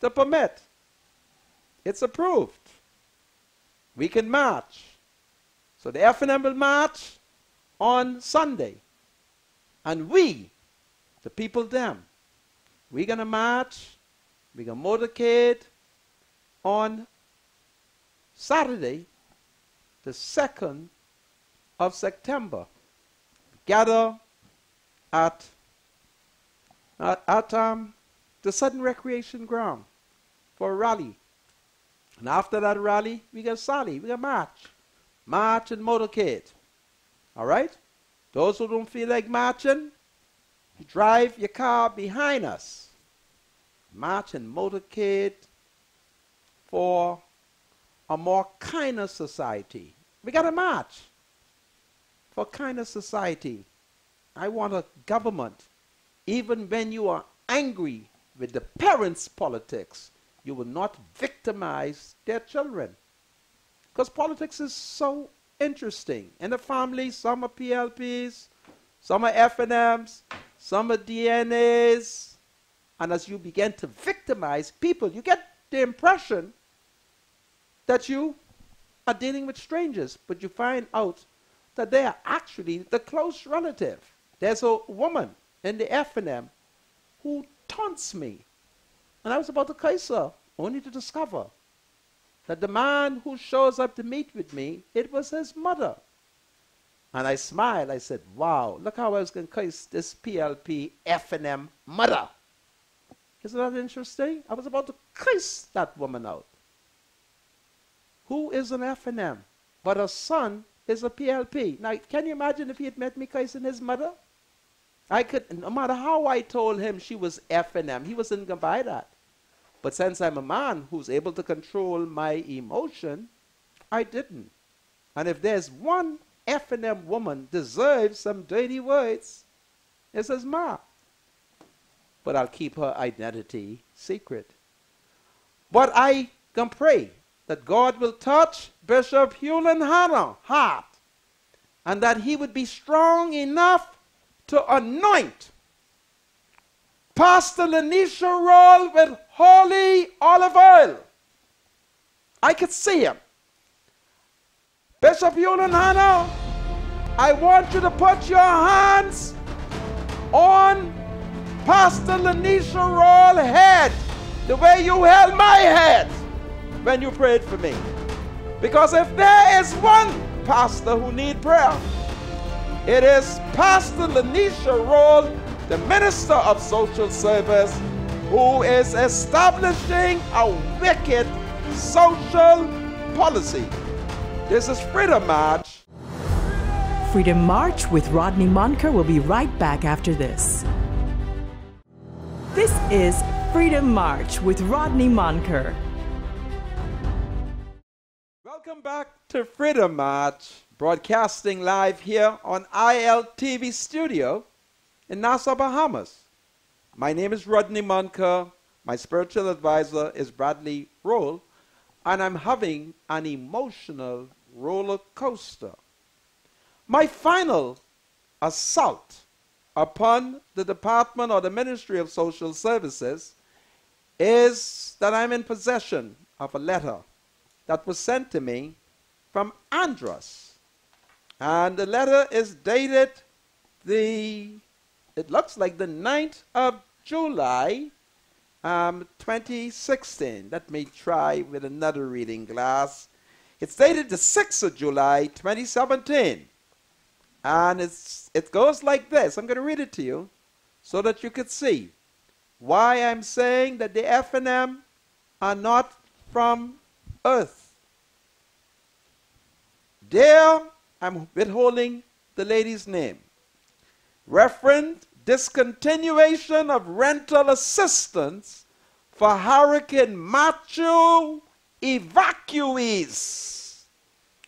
the permit. It's approved. We can march. So the FNM will march on Sunday. And we, the people them, we're going to march, we're going to motorcade on Saturday, the 2nd of September. Gather at the Sudden Recreation Ground for a rally. And after that rally, we get sally, we get march. March and motorcade. All right? Those who don't feel like marching, drive your car behind us. March and motorcade for a more kinder society. We got to march for kinder society. I want a government, even when you are angry with the parents' politics, you will not victimize their children. Because politics is so interesting. In the family, some are PLPs, some are FNMs, some are DNAs. And as you begin to victimize people, you get the impression that you are dealing with strangers, but you find out that they are actually the close relative. There's a woman in the FNM who taunts me. And I was about to curse her, only to discover that the man who shows up to meet with me, it was his mother. And I smiled. I said, wow, look how I was going to curse this PLP FNM mother. Isn't that interesting? I was about to curse that woman out. Who is an FNM? But her son is a PLP. Now, can you imagine if he had met me cursing his mother? I could, no matter how I told him she was FNM, he wasn't going to buy that. But since I'm a man who's able to control my emotion, I didn't. And if there's one FNM woman deserves some dirty words, it's his ma. But I'll keep her identity secret. But I can pray that God will touch Bishop Hewlin Hanna's heart, and that he would be strong enough to anoint Pastor Lanisha Roll with holy olive oil. I could see him. Bishop Hewlin Hanna, I want you to put your hands on Pastor Lanisha Roll's head the way you held my head when you prayed for me. Because if there is one pastor who needs prayer, it is Pastor Lanisha Roll, the Minister of Social Service, who is establishing a wicked social policy. This is Freedom March. Freedom March with Rodney Monker will be right back after this. This is Freedom March with Rodney Monker. Welcome back to Freedom March, broadcasting live here on ILTV Studio in Nassau, Bahamas. My name is Rodney Monker. My spiritual advisor is Bradley Roll, and I'm having an emotional roller coaster. My final assault upon the Department or the Ministry of Social Services is that I'm in possession of a letter that was sent to me from Andros. And the letter is dated it looks like the 9th of July, 2016. Let me try with another reading glass. It's dated the 6th of July, 2017. And it goes like this. I'm going to read it to you so that you could see why I'm saying that the F&M are not from Earth. There, I'm withholding the lady's name. Reference discontinuation of rental assistance for Hurricane Matthew evacuees.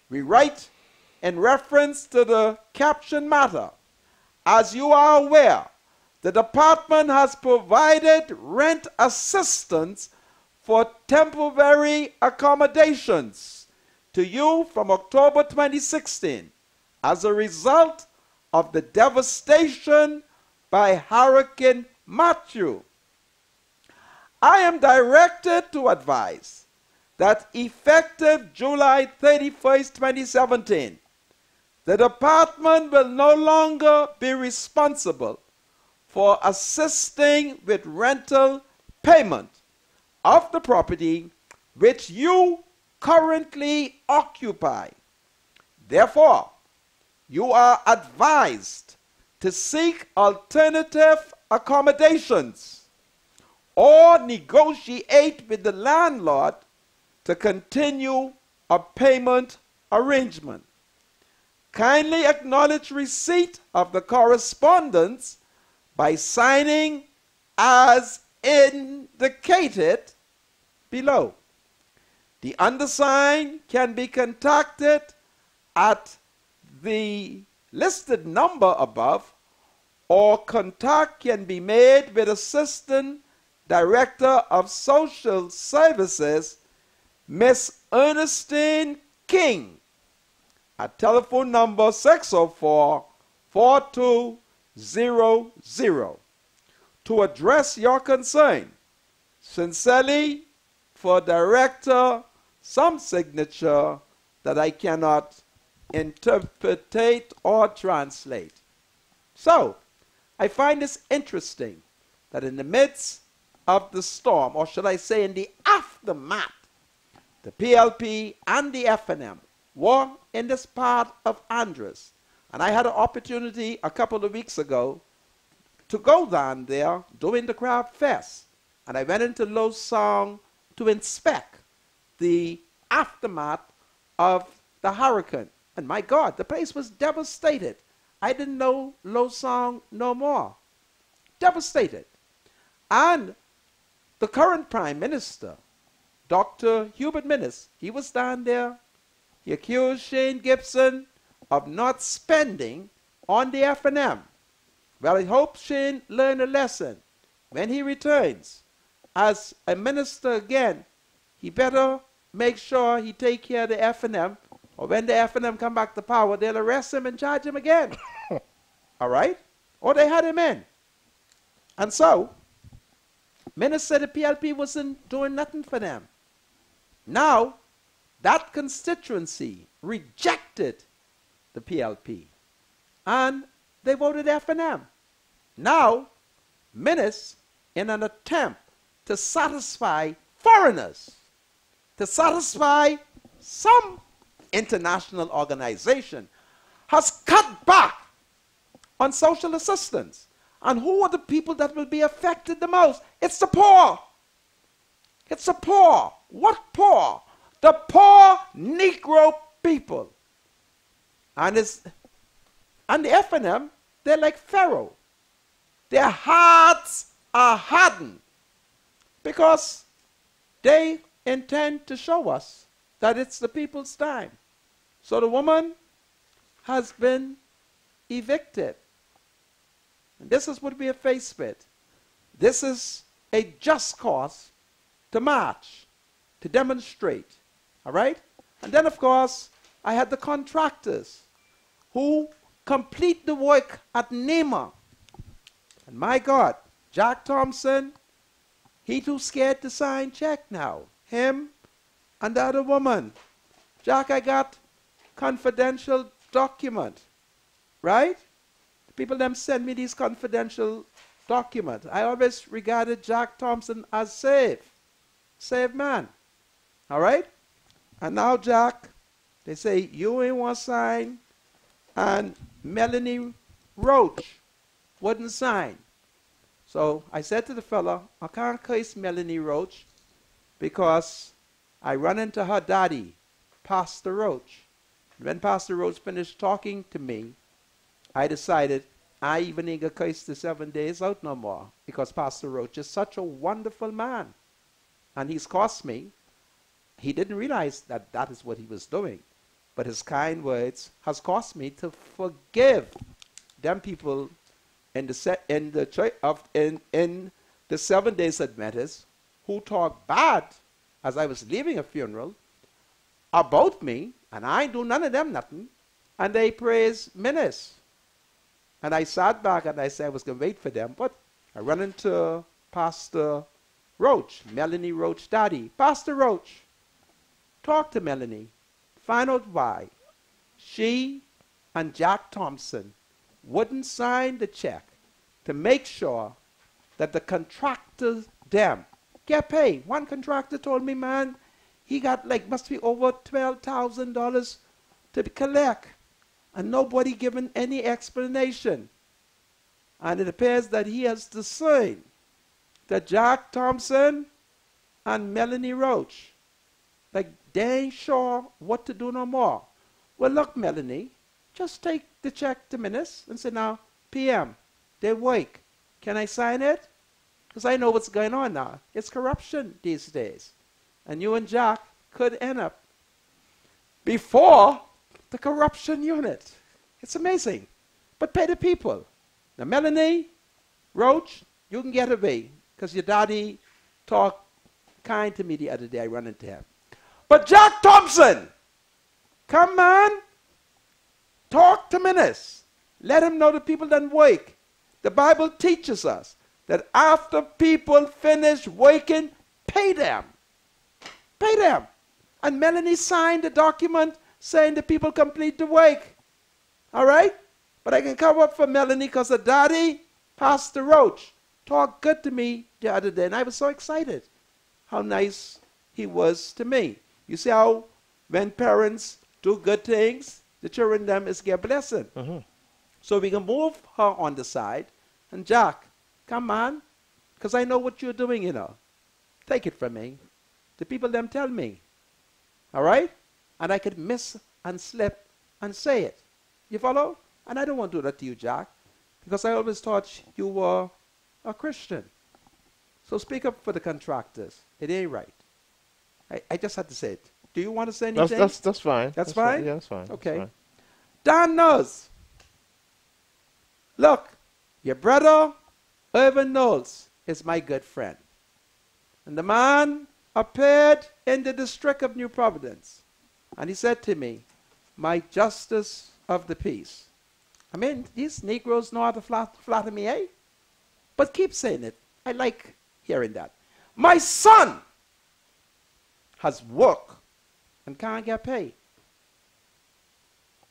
We write in reference to the caption matter. As you are aware, the department has provided rent assistance for temporary accommodations to you from October 2016 as a result of the devastation by Hurricane Matthew. I am directed to advise that effective July 31st, 2017, the department will no longer be responsible for assisting with rental payment of the property which you currently occupy. Therefore, you are advised to seek alternative accommodations or negotiate with the landlord to continue a payment arrangement. Kindly acknowledge receipt of the correspondence by signing as indicated below. The undersigned can be contacted at the listed number above, or contact can be made with Assistant Director of Social Services, Miss Ernestine King, at telephone number 604-4200 to address your concern. Sincerely, for Director, some signature that I cannot interpretate or translate. So, I find this interesting that in the midst of the storm, or should I say in the aftermath, the PLP and the F&M were in this part of Andros. And I had an opportunity a couple of weeks ago to go down there during the Crab Fest. And I went into Losong to inspect the aftermath of the hurricane. And my God, the place was devastated. I didn't know Losong no more. Devastated. And the current Prime Minister, Dr. Hubert Minnis, he was down there. He accused Shane Gibson of not spending on the F&M. Well, I hope Shane learned a lesson. When he returns as a minister again, he better make sure he take care of the F&M, or when the F&M come back to power, they'll arrest him and charge him again. All right? Or they had him in. And so, Minister said the PLP wasn't doing nothing for them. Now, that constituency rejected the PLP, and they voted F&M. Now, Minnis, in an attempt to satisfy foreigners, to satisfy some international organization, has cut back on social assistance. And who are the people that will be affected the most? It's the poor. It's the poor. What poor? The poor Negro people. And the F&M, they're like Pharaoh. Their hearts are hardened because they intend to show us that it's the people's time. So the woman has been evicted. And this is what we are faced with. This is a just cause to march, to demonstrate. All right? And then, of course, I had the contractors who complete the work at NEMA. And my God, Jack Thompson, he too scared to sign check now. Him and the other woman. Jack, I got confidential document. Right? People them send me these confidential documents. I always regarded Jack Thompson as saved man. All right? And now Jack, they say, you ain't want to sign, and Melanie Roach wouldn't sign. So I said to the fella, I can't case Melanie Roach because I run into her daddy, Pastor Roach. When Pastor Roach finished talking to me, I decided I even ain't gonna case the 7 days out no more because Pastor Roach is such a wonderful man. And he's cost me. He didn't realize that that is what he was doing. But his kind words has cost me to forgive them people in the 7 days Adventists who talked bad as I was leaving a funeral about me, and I ain't do none of them nothing, and they praise Menace. And I sat back and I said I was going to wait for them, but I run into Pastor Roach, Melanie Roach daddy. Pastor Roach, talk to Melanie. Find out why she and Jack Thompson wouldn't sign the check to make sure that the contractors, them, get paid. One contractor told me, man, he got like, must be over $12,000 to collect. And nobody given any explanation. And it appears that he has discerned that Jack Thompson and Melanie Roach, like they ain't sure what to do no more. Well, look, Melanie, just take the check to Menace and say, now, PM, they wake. Can I sign it? Because I know what's going on now. It's corruption these days. And you and Jack could end up before the corruption unit. It's amazing. But pay the people. Now, Melanie Roach, you can get away because your daddy talked kind to me the other day. I run into him. But Jack Thompson, come man, talk to Menace. Let him know the people done wake. The Bible teaches us that after people finish waking, pay them. Pay them. And Melanie signed the document saying the people complete the wake. All right? But I can cover up for Melanie because her daddy, Pastor Roach, talked good to me the other day. And I was so excited how nice he was to me. You see how when parents do good things, the children them is get a blessing. Mm-hmm. So we can move her on the side. And Jack, come on, because I know what you're doing, you know. Take it from me. The people them tell me. All right? And I could miss and slip and say it. You follow? And I don't want to do that to you, Jack, because I always thought you were a Christian. So speak up for the contractors. It ain't right. I just had to say it. Do you want to say anything? That's fine. That's fine? Yeah, that's fine. Okay. That's fine. Dan knows. Look, your brother, Irvin Knowles, is my good friend. And the man appeared in the district of New Providence. And he said to me, my justice of the peace. I mean, these Negroes know how to flatter me, eh? But keep saying it. I like hearing that. My son has work and can't get paid.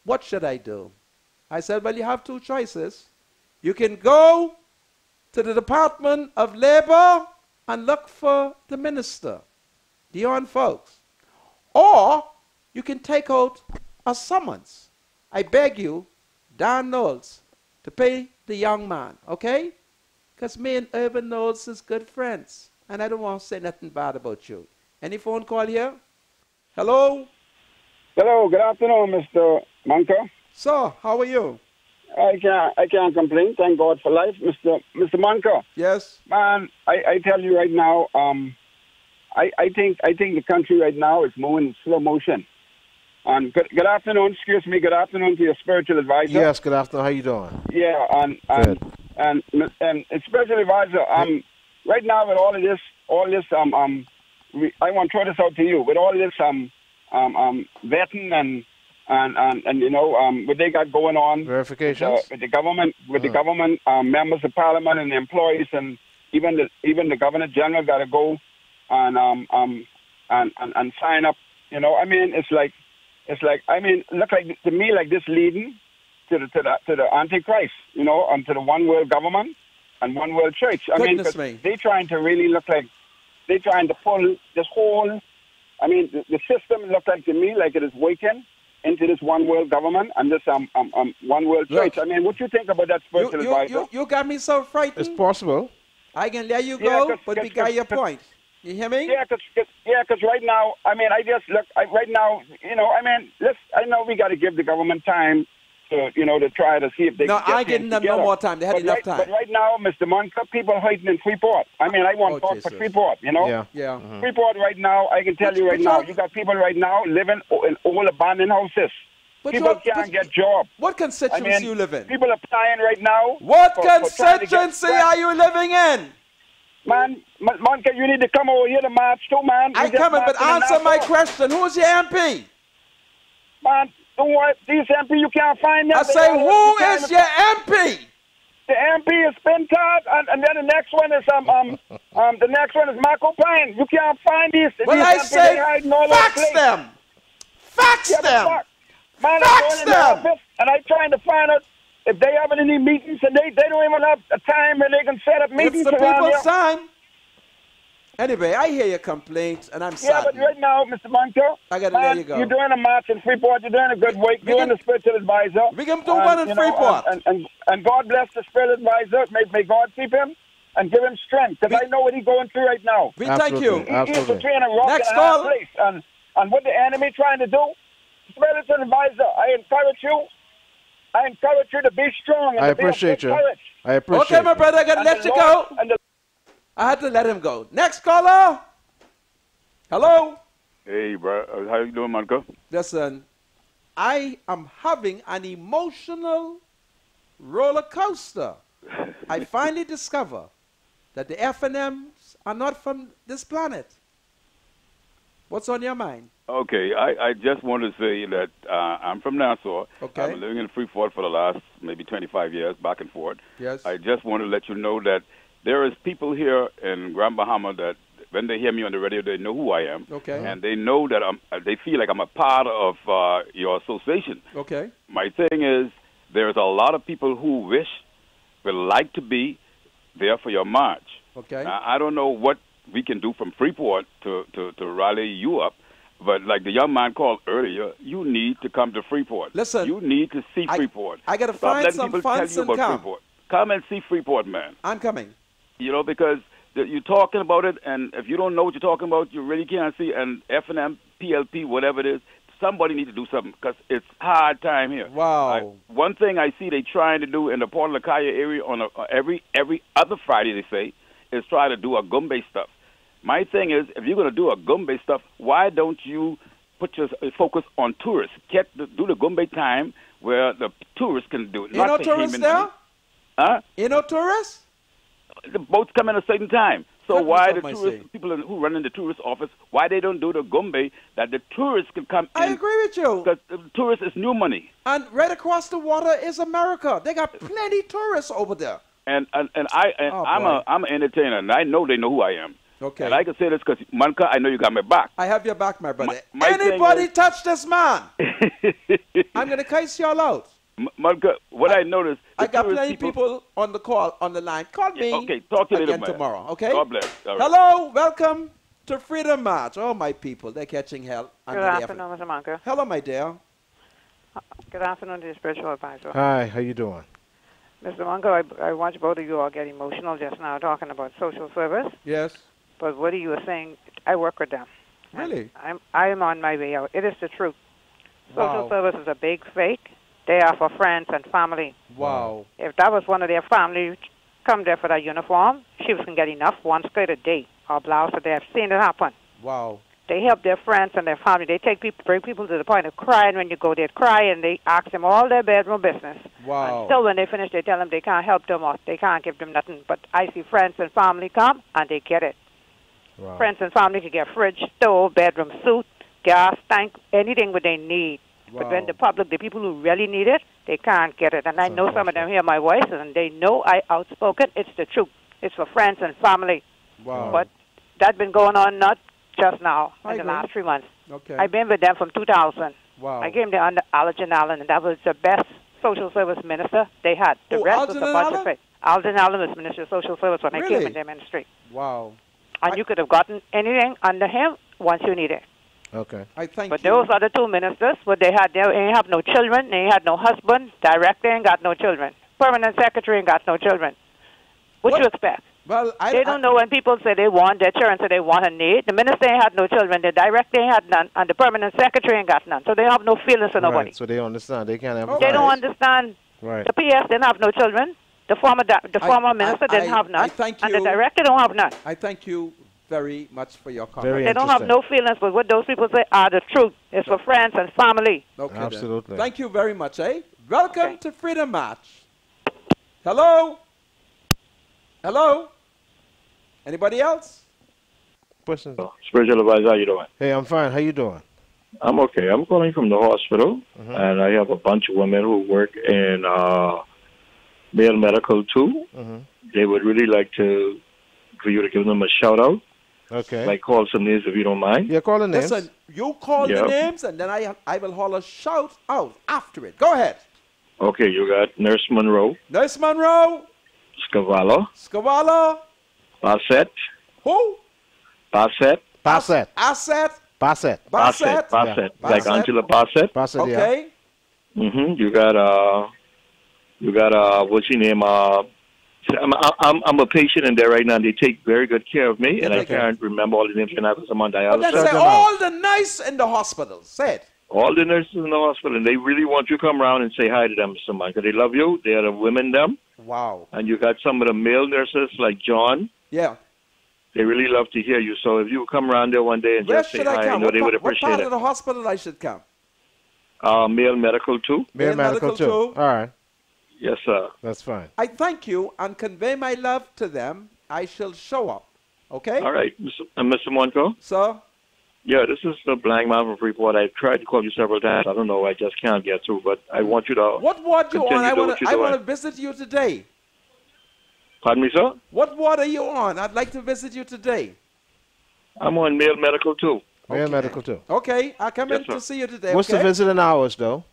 What should I do? I said, well, you have two choices. You can go to the Department of Labor and look for the minister, Dion Folks. Or you can take out a summons. I beg you, Dan Knowles, to pay the young man, okay? Because me and Urban Knowles is good friends. And I don't want to say nothing bad about you. Any phone call here? Hello? Hello, good afternoon, Mr. Manka. So, how are you? I can't complain. Thank God for life, Mr. Manka. Yes. Man, I tell you right now, I think the country right now is moving in slow motion. And good afternoon, excuse me, good afternoon to your spiritual advisor. Yes, good afternoon. How you doing? Yeah, Good. and spiritual advisor, right now with all this, I want to throw this out to you. With all this vetting and you know what they got going on, Verifications with the government, members of parliament and the employees, and even the governor general got to go and sign up. You know, I mean, it's like look like to me like this leading to the Antichrist. You know, and to the one world government and one world church. I mean, they trying to really look like they trying to pull this whole. I mean, the system looked like to me like it is waking into this one world government and this one world church. I mean, what you think about that spiritual advisor? You got me so frightened. It's possible. I can let you go, but we got your point. You hear me? Yeah, because right now, I mean, right now, you know, I mean, I know we got to give the government time to, you know, to try to see if they can get I ain't getting them no more time. They had enough time. But right now, Mr. Monka, people are hiding in Freeport. I mean, I want to talk for Freeport, you know? Yeah. Mm-hmm. Freeport right now, I can tell you right now, you got people right now living in old abandoned houses. People can't get jobs. What constituency you live in? People are applying right now. What constituency are you living in? Man, Monka, you need to come over here to march too, man. I coming, but answer my question. Who's your MP? Man, don't worry. These MP, you can't find them. I say, who is your MP? The MP is Pintard, and then the next one is Marco Pine. You can't find these. Well, I say, fax them. Fax them. Man, fax them. And I'm trying to find out if they having any meetings, and they don't even have a time where they can set up meetings. It's the people's time. Anyway, I hear your complaints, and I'm sorry. Yeah, but right now, Mr. Monto, I got to let you go. You're doing a march in Freeport. You're doing a good work. You're doing the spiritual advisor. We can do one in Freeport. And God bless the spiritual advisor. May God keep him and give him strength, because I know what he's going through right now. We thank you. He's between a rock Next and a call. hard place. And what the enemy trying to do, spiritual advisor, I encourage you to be strong. And I appreciate you. I appreciate Okay, my brother, I got to let you go. I had to let him go. Next caller. Hello. Hey, bro. How you doing, Monica? Listen, I am having an emotional roller coaster. I finally discover that the F&Ms are not from this planet. What's on your mind? Okay, I just want to say that I'm from Nassau. Okay. I've been living in Freeport for the last maybe 25 years, back and forth. Yes. I just want to let you know that there is people here in Grand Bahama that when they hear me on the radio, they know who I am. Okay. And they know that they feel like I'm a part of your association. Okay. My thing is, there's a lot of people who would like to be there for your march. Okay. Now, I don't know what we can do from Freeport to rally you up, but like the young man called earlier, you need to come to Freeport. Listen. You need to see Freeport. I got to Stop find letting some people funds tell you and about come. Freeport. Come and see Freeport, man. I'm coming. You know, because you're talking about it, and if you don't know what you're talking about, you really can't see. And F&M, PLP, whatever it is, somebody needs to do something, because it's hard time here. Wow. One thing I see they trying to do in the Port of Lakaya area on every other Friday, they say, is try to do a Gumbe stuff. My thing is, if you're going to do a Gumbe stuff, why don't you put your focus on tourists? Do the Gumbe time where the tourists can do it. You know tourists there? Huh? You know tourists? The boats come in a certain time. So why the tourists, people who run in the tourist office, why they don't do the Gumbe that the tourists can come in? I agree with you. Because the tourists is new money. And right across the water is America. They got plenty tourists over there. I'm an entertainer, and I know they know who I am. Okay. And I can say this because, Manka, I know you got my back. I have your back, my brother. My Anybody touch this man, I'm going to case y'all out. Manka, what I noticed... I got plenty people on the call, on the line. Call me okay, talk to you again later, tomorrow, okay? God bless. All right. Hello, welcome to Freedom March. Oh, my people, they're catching hell. Good afternoon, Mr. Manka. Hello, my dear. Good afternoon to your spiritual advisor. Hi, how you doing? Mr. Mungo, I watched both of you all get emotional just now talking about social service. Yes. But what you were saying, I work with them. Really? I am on my way out. It is the truth. Social Wow. service is a big fake. They are for friends and family. Wow. If that was one of their family, come there for that uniform, she was going to get enough, one skirt a day or blouse a day. I've seen it happen. Wow. They help their friends and their family. They bring people to the point of crying when you go there, cry, and they ask them all their bedroom business. Wow. Until when they finish, they tell them they can't help them or they can't give them nothing. But I see friends and family come, and they get it. Wow. Friends and family can get fridge, stove, bedroom suit, gas tank, anything what they need. But when the public, the people who really need it, they can't get it. And I know some of them hear my voice, and they know I outspoken. It's the truth. It's for friends and family. Wow. But that's been going on not just now, I in the agree. last 3 months. Okay. I've been with them from 2000. Wow. I came there under Alden Allen, and that was the best social service minister they had. The rest was a Alden bunch Allen? of fake. Alden Allen was Minister of Social Service when I Really? came in their ministry. Wow. And you could have gotten anything under him once you need it. Okay. I thank But you. those other two ministers, what they ain't have no children, they ain't had no husband, director ain't got no children, permanent secretary ain't got no children. What you expect? Well, They don't know when people say they want their children, say they want a need. The minister ain't had no children, the director ain't had none, and the permanent secretary ain't got none. So they have no feelings for nobody. Right. So they understand. They can't have. They don't understand. Right. The PS didn't have no children. The former minister didn't have none. I thank And the you. director don't have none. I thank you very much for your comment. Very They don't have no feelings, but what those people say are the truth. It's for friends and family. Okay, then. Absolutely. Thank you very much, eh? Welcome to Freedom March. Hello? Hello? Anybody else? Questions? Spiritual advisor, how you doing? Hey, I'm fine. How you doing? I'm okay. I'm calling from the hospital, and I have a bunch of women who work in male medical too. They would really like for you to give them a shout out. Okay. Like call some names if you don't mind. Yeah, call the names. Listen, you call the names, and then I will holler shout out after it. Go ahead. Okay, you got Nurse Monroe, Nurse Monroe, Scavala, Scavala, Bassett, who? Bassett, Bassett. Asset, Bassett. Bassett, Bassett, Yeah. like Bassett. Angela Bassett. Bassett, Okay. You got what's your name? I'm a patient in there right now, and they take very good care of me, and I can't remember all the names and I was on Well, dialysis. then say all the nice in the hospital. Say it. All the nurses in the hospital, and they really want you to come around and say hi to them, Mr. Mike. They love you. They are the women, them. Wow. And you got some of the male nurses like John. Yeah. They really love to hear you. So if you come around there one day and Where just say should I hi, I come? know they would What appreciate part it. of the hospital I should come? Male medical too. Male medical too. All right. Yes, sir. That's fine. I thank you and convey my love to them. I shall show up. Okay? All right, Mr. Monco. Sir? Yeah, this is the Blank Man from Freeport. I tried to call you several times. I don't know. I just can't get through. But I want you to. What ward you on? continue I doing want what you're to doing. visit you today. Pardon me, sir? What ward are you on? I'd like to visit you today. I'm on male medical too. Male medical too. Okay, I'll come Yes, in sir. to see you today. What's okay? the visiting hours, though?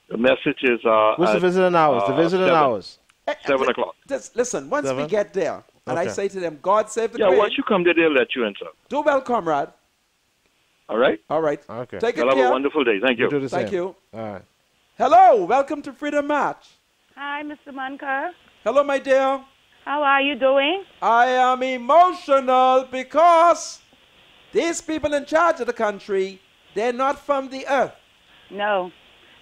The message is. What's the at, visiting hours? The visiting 7. hours. 7 o'clock. Listen, once we 7? get there, and I Okay. say to them, God save the Yeah, Queen. once you come there, they'll let you in, sir. Do well, comrade. All right? All right. Okay. Take You'll good have care. a wonderful day. Thank you. Do the Thank same. you. All right. Hello, welcome to Freedom March. Hi, Mr. Munker. Hello, my dear. How are you doing? I am emotional because these people in charge of the country, they're not from the earth. No.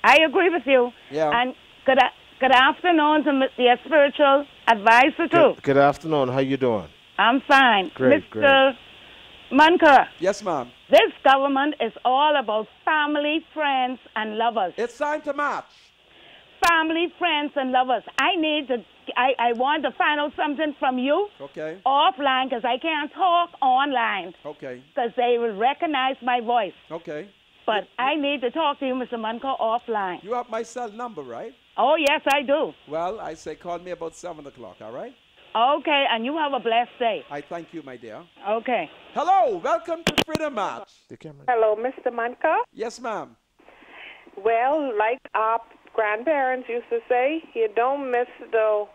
I agree with you. Yeah. And good afternoon to your spiritual advisor, too. Good afternoon. How you doing? I'm fine. Great, Mr. Munker, Yes, ma'am. this government is all about family, friends, and lovers. It's time to march. Family, friends, and lovers. I want to find out something from you Okay. offline because I can't talk online Okay. because they will recognize my voice. Okay. But I need to talk to you, Mr. Munker, offline. You have my cell number, right? Oh, yes, I do. Well, I say call me about 7 o'clock, all right? Okay, and you have a blessed day. I thank you, my dear. Okay. Hello, welcome to Freedom March. Hello, Mr. Munker. Yes, ma'am. Well, like our grandparents used to say, you don't miss the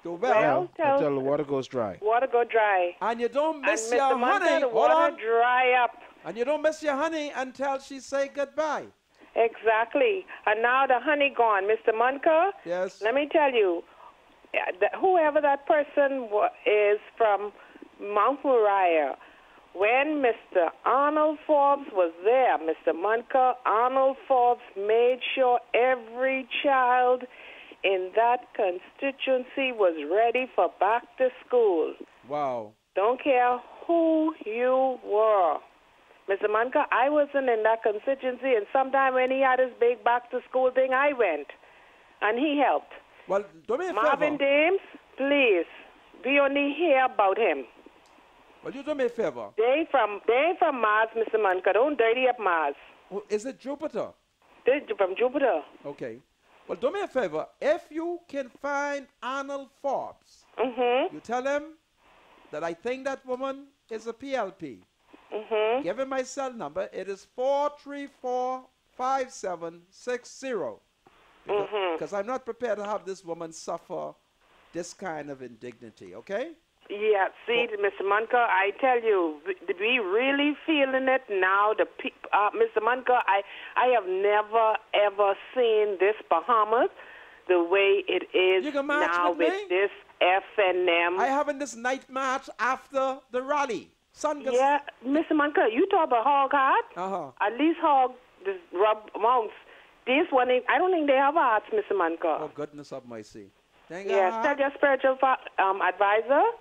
well Until the water goes dry. water go dry. And you don't miss And your Mr. Munker, honey. the Hold water on. dry up. And you don't miss your honey until she say goodbye. Exactly. And now the honey gone. Mr. Munker, Yes. let me tell you, whoever that person is from Mount Moriah, when Mr. Arnold Forbes was there, Mr. Munker, Arnold Forbes made sure every child in that constituency was ready for back to school. Wow. Don't care who you were. Mr. Munker, I wasn't in that constituency, and sometime when he had his big back to school thing, I went, and he helped. Well, do me a Marvin favor. Dames, please, we only hear about him. Well, you do me a favor. They ain't from Mars, Mr. Munker. Don't dirty up Mars. Oh, is it Jupiter? They're from Jupiter. Okay. Well, do me a favor. If you can find Arnold Forbes, you tell him that I think that woman is a PLP. Give him my cell number. It is 434-5760. Because I'm not prepared to have this woman suffer this kind of indignity, okay? Yeah, see, Mr. Munker, I tell you, we really feeling it now. Mr. Munker, I have never, ever seen this Bahamas the way it is now with this FNM. I having this night march after the rally. Yeah, Mr. Munker, you talk about hog heart. At least hog just rub mounts. This one, I don't think they have hearts, Mr. Munker. Oh, goodness of mercy. Yes, tell your spiritual advisor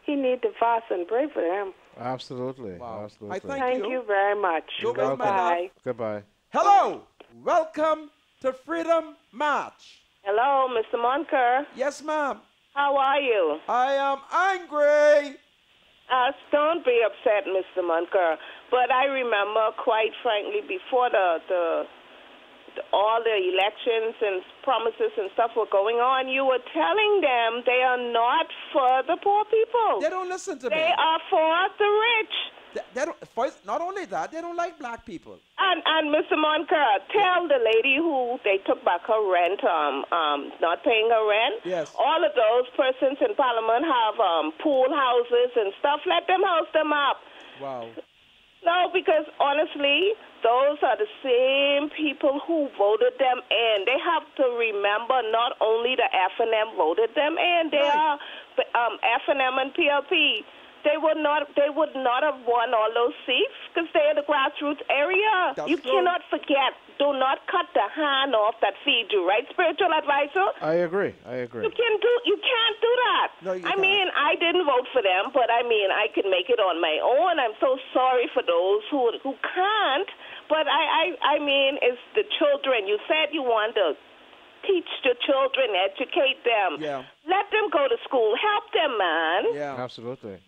he need to fast and pray for them. Absolutely. Wow. Absolutely. Thank you very much. Goodbye. Goodbye. Hello. Welcome to Freedom March. Hello, Mr. Munker. Yes, ma'am. How are you? I am angry. Don't be upset, Mr. Munker. But I remember, quite frankly, before all the elections and promises and stuff were going on, you were telling them they are not for the poor people. They don't listen to me. They are for the rich. Not only that, they don't like black people. And Mr. Munker, tell the lady who they took back her rent, not paying her rent. Yes. All of those persons in Parliament have pool houses and stuff. Let them house them up. Wow. No, because honestly, those are the same people who voted them in. They have to remember not only the FNM voted them in, they are FNM and PLP. They would not have won all those seats because they're in the grassroots area. You cannot forget. Do not cut the hand off that feeds you, right, spiritual advisor? I agree. You can't do that. No, you I can't. mean, I didn't vote for them, but I mean, I can make it on my own. I'm so sorry for those who can't. But I mean, it's the children. You said you want to teach the children, educate them. Yeah. Let them go to school. Help them, man. Yeah. Absolutely.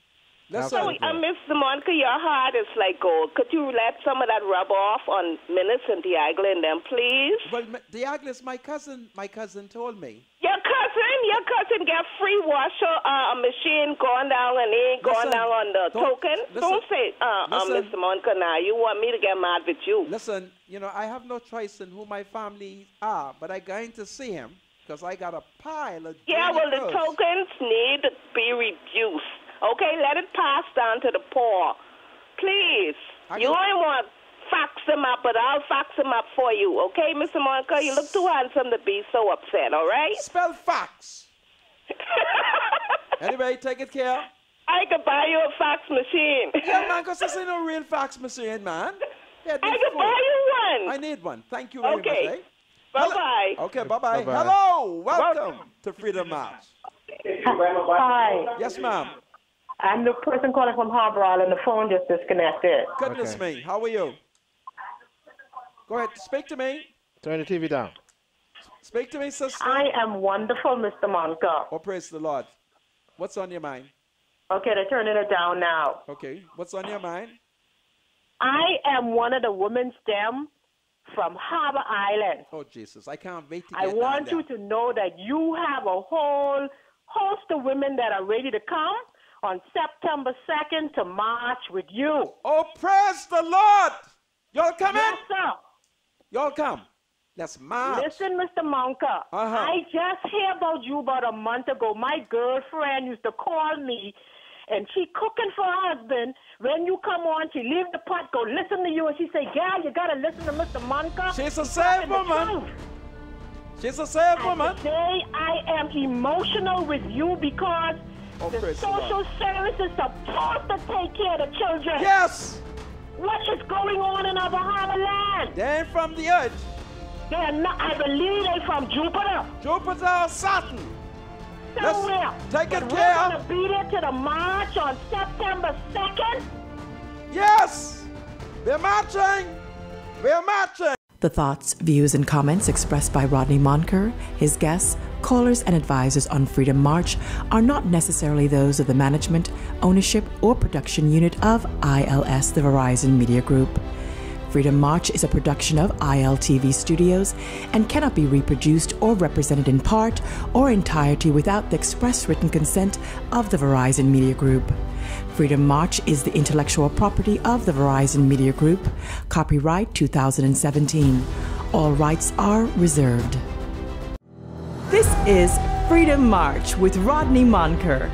So, Mr. Monica, your heart is like gold. Could you let some of that rub off on Minutes and Diagla and them, please? Well, Diagla is my cousin. My cousin told me. Your cousin get free washer a machine going down and ain't going down on the token. Don't say, Mr. Monica, now you want me to get mad with you. Listen, I have no choice in who my family are, but I'm going to see him because I got a pile of the tokens need to be reduced. Okay, let it pass down to the poor. Please. You don't want to fax them up, but I'll fax them up for you. Okay, Mr. Monica? You look too handsome to be so upset, all right? Spell fax. Anyway, take it care. I could buy you a fax machine. Yeah, man, because this ain't no real fax machine, man. I could buy you one. I need one. Thank you very much, eh? Bye-bye. Okay, bye-bye. Bye-bye. Hello. Welcome to Freedom March. Hi. Yes, ma'am. I'm the person calling from Harbor Island. The phone just disconnected. Goodness me. How are you? Go ahead. Speak to me. Turn the TV down. Speak to me, sister. I am wonderful, Mr. Monka. Oh, praise the Lord. What's on your mind? Okay, they're turning it down now. Okay. What's on your mind? I am one of the women's STEM from Harbor Island. Oh, Jesus. I can't wait to get I down want there. you to know that you have a whole host of women that are ready to come on September 2nd to march with you. Oh, praise the Lord. Y'all coming? Yes, sir. Y'all come. Let's march. Listen, Mr. Monka, I just heard about you about a month ago. My girlfriend used to call me, and she cooking for her husband. When you come on, she leave the pot, go listen to you, and she say, "Gal, you got to listen to Mr. Monka." She's a saved woman. She's a saved woman. Today I am emotional with you because the social services are supposed to take care of the children. Yes. What is going on in our Bahama land? They're from the earth. They're not, I believe they're from Jupiter. Jupiter or Saturn. Somewhere. Take it but care. We're going to be there to the march on September 2nd. Yes. We're marching. We're marching. The thoughts, views, and comments expressed by Rodney Monker, his guests, callers, and advisors on Freedom March are not necessarily those of the management, ownership, or production unit of ILS, the Verizon Media Group. Freedom March is a production of ILTV Studios and cannot be reproduced or represented in part or entirety without the express written consent of the Verizon Media Group. Freedom March is the intellectual property of the Verizon Media Group. Copyright 2017. All rights are reserved. This is Freedom March with Rodney Monker.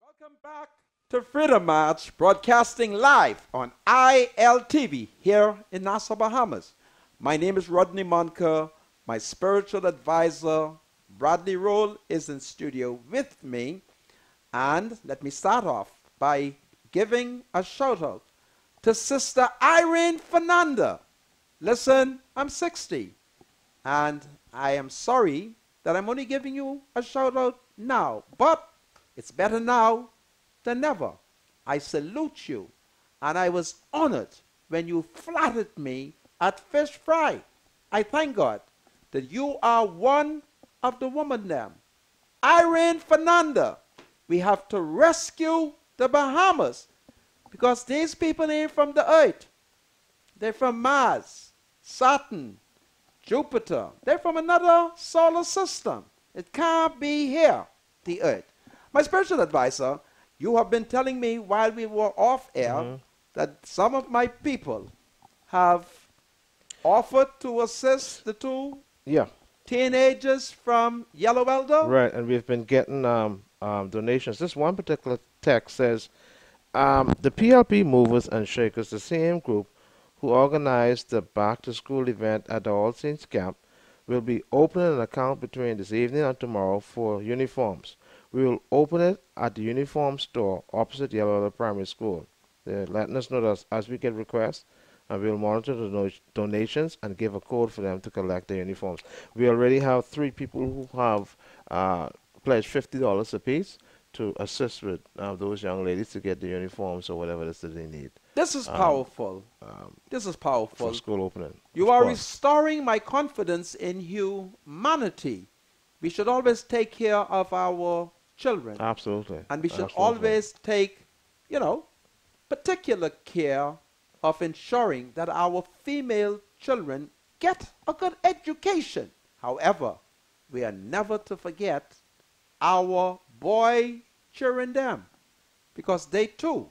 Welcome back to Freedom March, broadcasting live on ILTV here in Nassau, Bahamas. My name is Rodney Monker. My spiritual advisor, Bradley Roll, is in studio with me. And let me start off by giving a shout out to Sister Irene Fernanda. Listen, I'm 60 and I am sorry that I'm only giving you a shout out now, but it's better now than never. I salute you, and I was honored when you flattered me at Fish Fry. I thank God that you are one of the women them. Irene Fernanda. We have to rescue the Bahamas because these people ain't from the earth. They're from Mars, Saturn, Jupiter. They're from another solar system. It can't be here, the earth. My spiritual advisor, you have been telling me while we were off air that some of my people have offered to assist the two teenagers from Yellow Elder. Right, and we've been getting donations. This one particular text says, the PLP movers and shakers, the same group who organized the back-to-school event at the All Saints Camp, will be opening an account between this evening and tomorrow for uniforms. We will open it at the uniform store opposite Yellow Primary School. They're letting us know that as we get requests, and we'll monitor the donations and give a code for them to collect the uniforms. We already have 3 people who have pledged $50 apiece to assist with those young ladies to get the uniforms or whatever it is that they need. This is powerful. This is powerful. For school opening. You are restoring my confidence in humanity. We should always take care of our children. Absolutely. And we should always take, you know, particular care of ensuring that our female children get a good education. However, we are never to forget our boy children them, because they too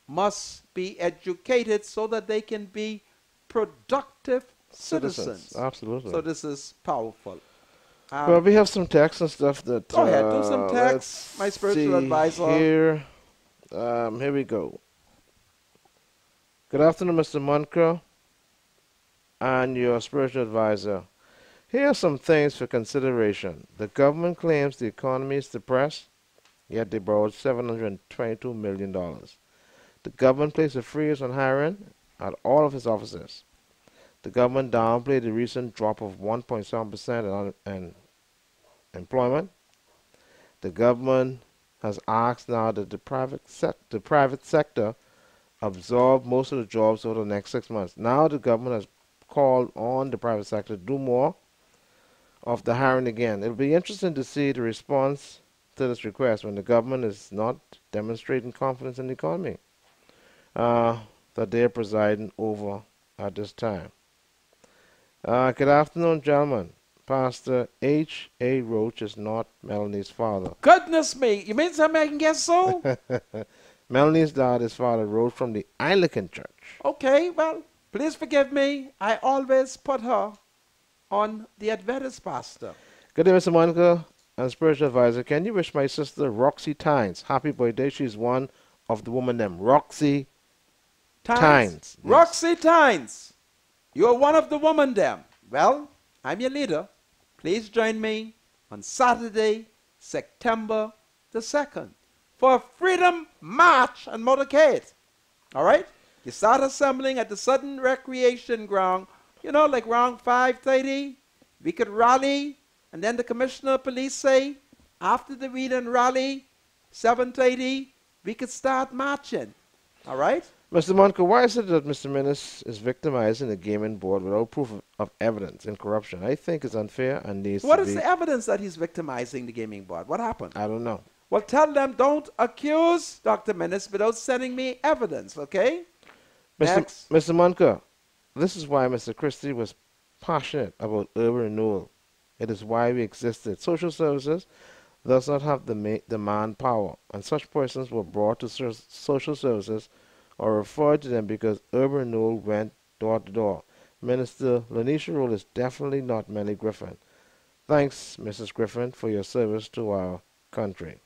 must be educated so that they can be productive citizens. Absolutely. So this is powerful. Well, we have some text and stuff that... Go ahead, do some text, my spiritual advisor. Here we go. Good afternoon, Mr. Monker and your spiritual advisor. Here are some things for consideration. The government claims the economy is depressed, yet they borrowed $722 million. The government placed a freeze on hiring at all of its offices. The government downplayed the recent drop of 1.7% in employment. The government has asked now that the private sector absorb most of the jobs over the next 6 months. Now the government has called on the private sector to do more of the hiring again. It'll be interesting to see the response to this request when the government is not demonstrating confidence in the economy that they're presiding over at this time. Good afternoon, gentlemen. Pastor H.A. Roach is not Melanie's father. Goodness me, you mean something I can guess so? Melanie's dad is Father Roach from the Anglican Church. Okay, well, please forgive me. I always put her on the Adventist pastor. Good day, Mr. Monica and spiritual advisor. Can you wish my sister Roxy Tynes happy birthday? She's one of the women named Roxy Tynes. Roxy Tynes. You're one of the women them. Well, I'm your leader. Please join me on Saturday, September the 2nd for a Freedom March and motorcade. All right? You start assembling at the Sudden Recreation Ground, you know, like around 5:30. We could rally, and then the Commissioner of Police say, after the read and rally, 7:30, we could start marching. All right? Mr. Monka, why is it that Mr. Menace is victimizing the gaming board without proof of evidence in corruption? I think it's unfair and needs What to is be... the evidence that he's victimizing the gaming board? What happened? I don't know. Well, tell them don't accuse Dr. Menace without sending me evidence, okay? Mr. Monka, this is why Mr. Christie was passionate about urban renewal. It is why we existed. Social services does not have the manpower, and such persons were brought to social services or referred to them because urban renewal went door to door. Minister Lanisha Rule is definitely not Melanie Griffin. Thanks, Mrs. Griffin, for your service to our country.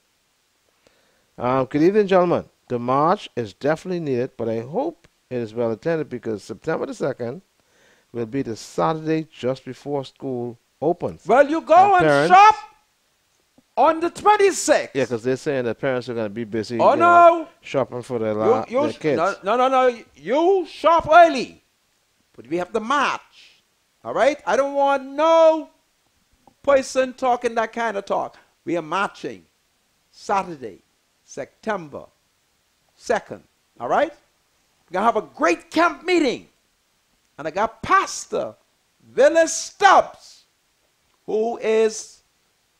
Good evening, gentlemen. The march is definitely needed, but I hope it is well attended because September the 2nd will be the Saturday just before school opens. Well, you go and shop on the 26th. Yeah, because they're saying that parents are going to be busy shopping for their kids. No. You shop early. But we have to march. All right? I don't want no person talking that kind of talk. We are marching Saturday, September 2nd. All right? We're going to have a great camp meeting. And I got Pastor Willis Stubbs, who is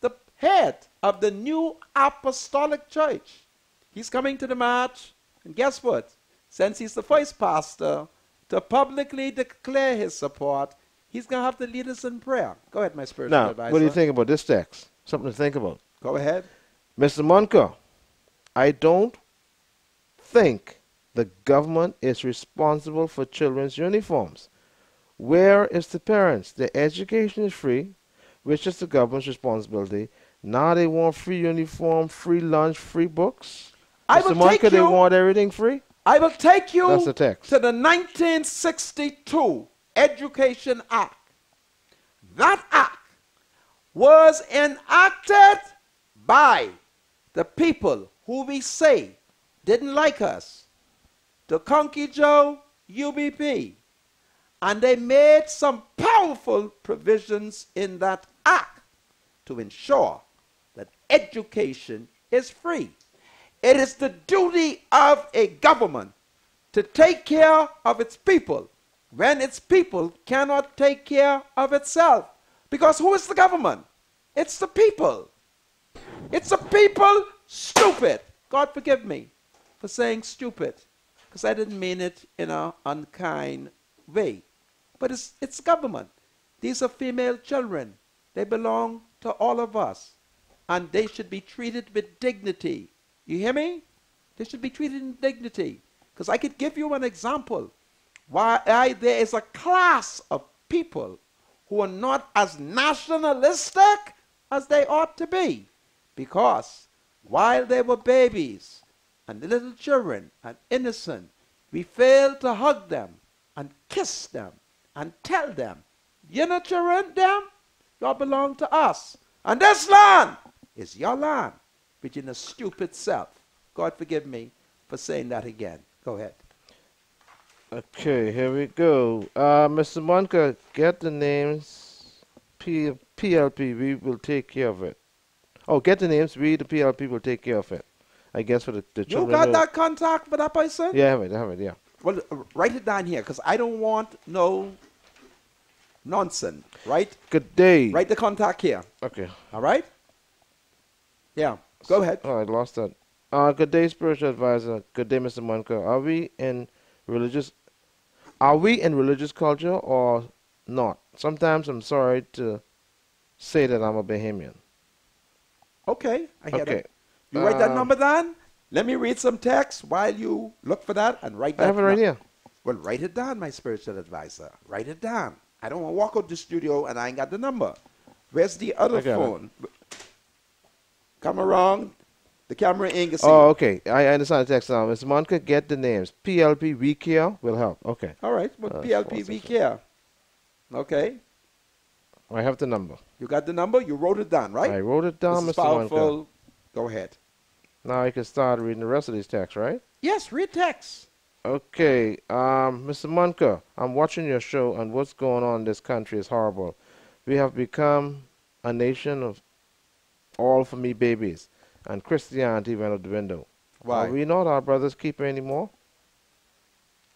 the head of the New Apostolic Church. He's coming to the march, and guess what? Since he's the first pastor to publicly declare his support, he's going to have to lead us in prayer. Go ahead, my spiritual advisor. What do you think about this text? Something to think about. Go ahead. Mr. Monka, I don't think the government is responsible for children's uniforms. Where is the parents? Their education is free, which is the government's responsibility. Now they want free uniform, free lunch, free books. Mr. Monka, they want everything free? I will take you That's the text. to the 1962 Education Act. That act was enacted by the people who we say didn't like us, the Conky Joe UBP. And they made some powerful provisions in that act to ensure that education is free. It is the duty of a government to take care of its people when its people cannot take care of itself. Because who is the government? It's the people. It's the people stupid. God forgive me for saying stupid, because I didn't mean it in an unkind way. But it's government. These are female children. They belong to all of us. And they should be treated with dignity. You hear me? They should be treated in dignity. Because I could give you an example why there is a class of people who are not as nationalistic as they ought to be. Because while they were babies and little children and innocent, we failed to hug them and kiss them and tell them, you know, children, them, y'all belong to us. And this land is your land, but in a stupid self. God forgive me for saying that again. Go ahead. Okay, here we go. Mr. Monka, get the names. PLP, we will take care of it. Oh, get the names. We, the PLP, will take care of it. I guess for the children. You got that contact for that person? Yeah, I have it, yeah. Well, write it down here, because I don't want no nonsense, right? Good day. Write the contact here. Okay. All right? Yeah, go ahead. Oh, I lost that. Good day, spiritual advisor. Good day, Mr. Monka. Are we in religious culture or not? Sometimes I'm sorry to say that I'm a Bahamian. Okay, I hear that. You write that number down? Let me read some text while you look for that and write that down. I have it right here. Well, write it down, my spiritual advisor. Write it down. I don't want to walk out the studio and I ain't got the number. Where's the other phone? Come around. The camera ain't gonna see. Oh, okay. I understand the text now. Mr. Monka, get the names. PLP, we care will help. Okay. All right. Well, PLP, we care. Okay. I have the number. You got the number? You wrote it down, right? I wrote it down, this is Mr. powerful. Monka. Go ahead. Now I can start reading the rest of these texts, right? Yes, read text. Okay, Mr. Monka, I'm watching your show, and what's going on in this country is horrible. We have become a nation of all for me babies, and Christianity went out the window. Why? Are we not our brother's keeper anymore?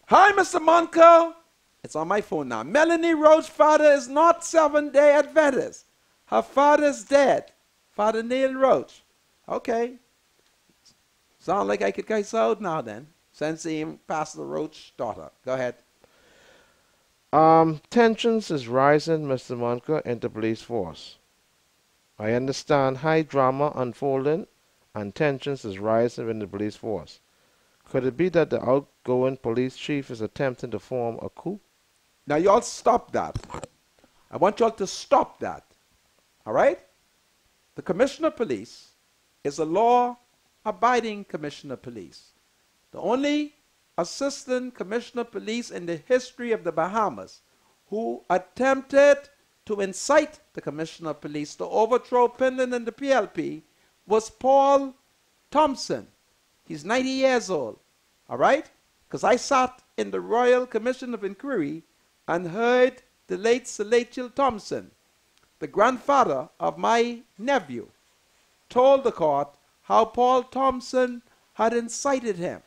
Hi, Mr. Monka. It's on my phone now. Melanie Roach's father is not Seventh-day Adventist. Her father's dead. Father Neil Roach. Okay. Sound like I could guess out now then. Since he Pastor Roach's daughter. Go ahead. Tensions is rising, Mr. Monka, in the police force. I understand high drama unfolding and tensions is rising in the police force. Could it be that the outgoing police chief is attempting to form a coup? Now y'all stop that. I want y'all to stop that. All right? The commissioner of police is a law-abiding commissioner of police. The only assistant commissioner of police in the history of the Bahamas who attempted to incite the commissioner of police to overthrow Penland and the PLP was Paul Thompson. He's 90 years old. All right? Because I sat in the Royal Commission of Inquiry and heard the late Salatiel Thompson, the grandfather of my nephew, told the court how Paul Thompson had incited him.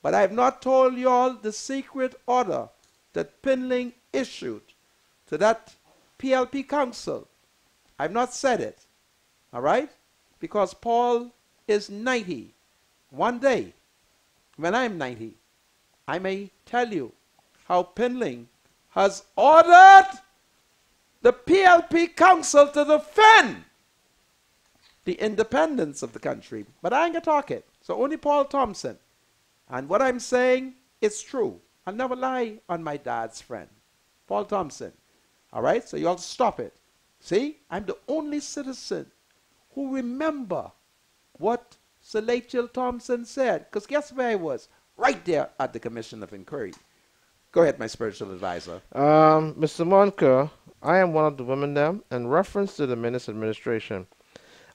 But I have not told you all the secret order that Pinling issued to that PLP council. I have not said it, all right? Because Paul is 90. One day, when I'm 90, I may tell you how Pinling has ordered the PLP council to defend the independence of the country. But I ain't gonna talk it. So only Paul Thompson. And what I'm saying is true. I'll never lie on my dad's friend, Paul Thompson. All right? So you all stop it. See? I'm the only citizen who remember what Salatiel Thompson said. Because guess where I was? Right there at the Commission of Inquiry. Go ahead, my spiritual advisor. Mr. Monka, I am one of the women there. In reference to the Minister administration,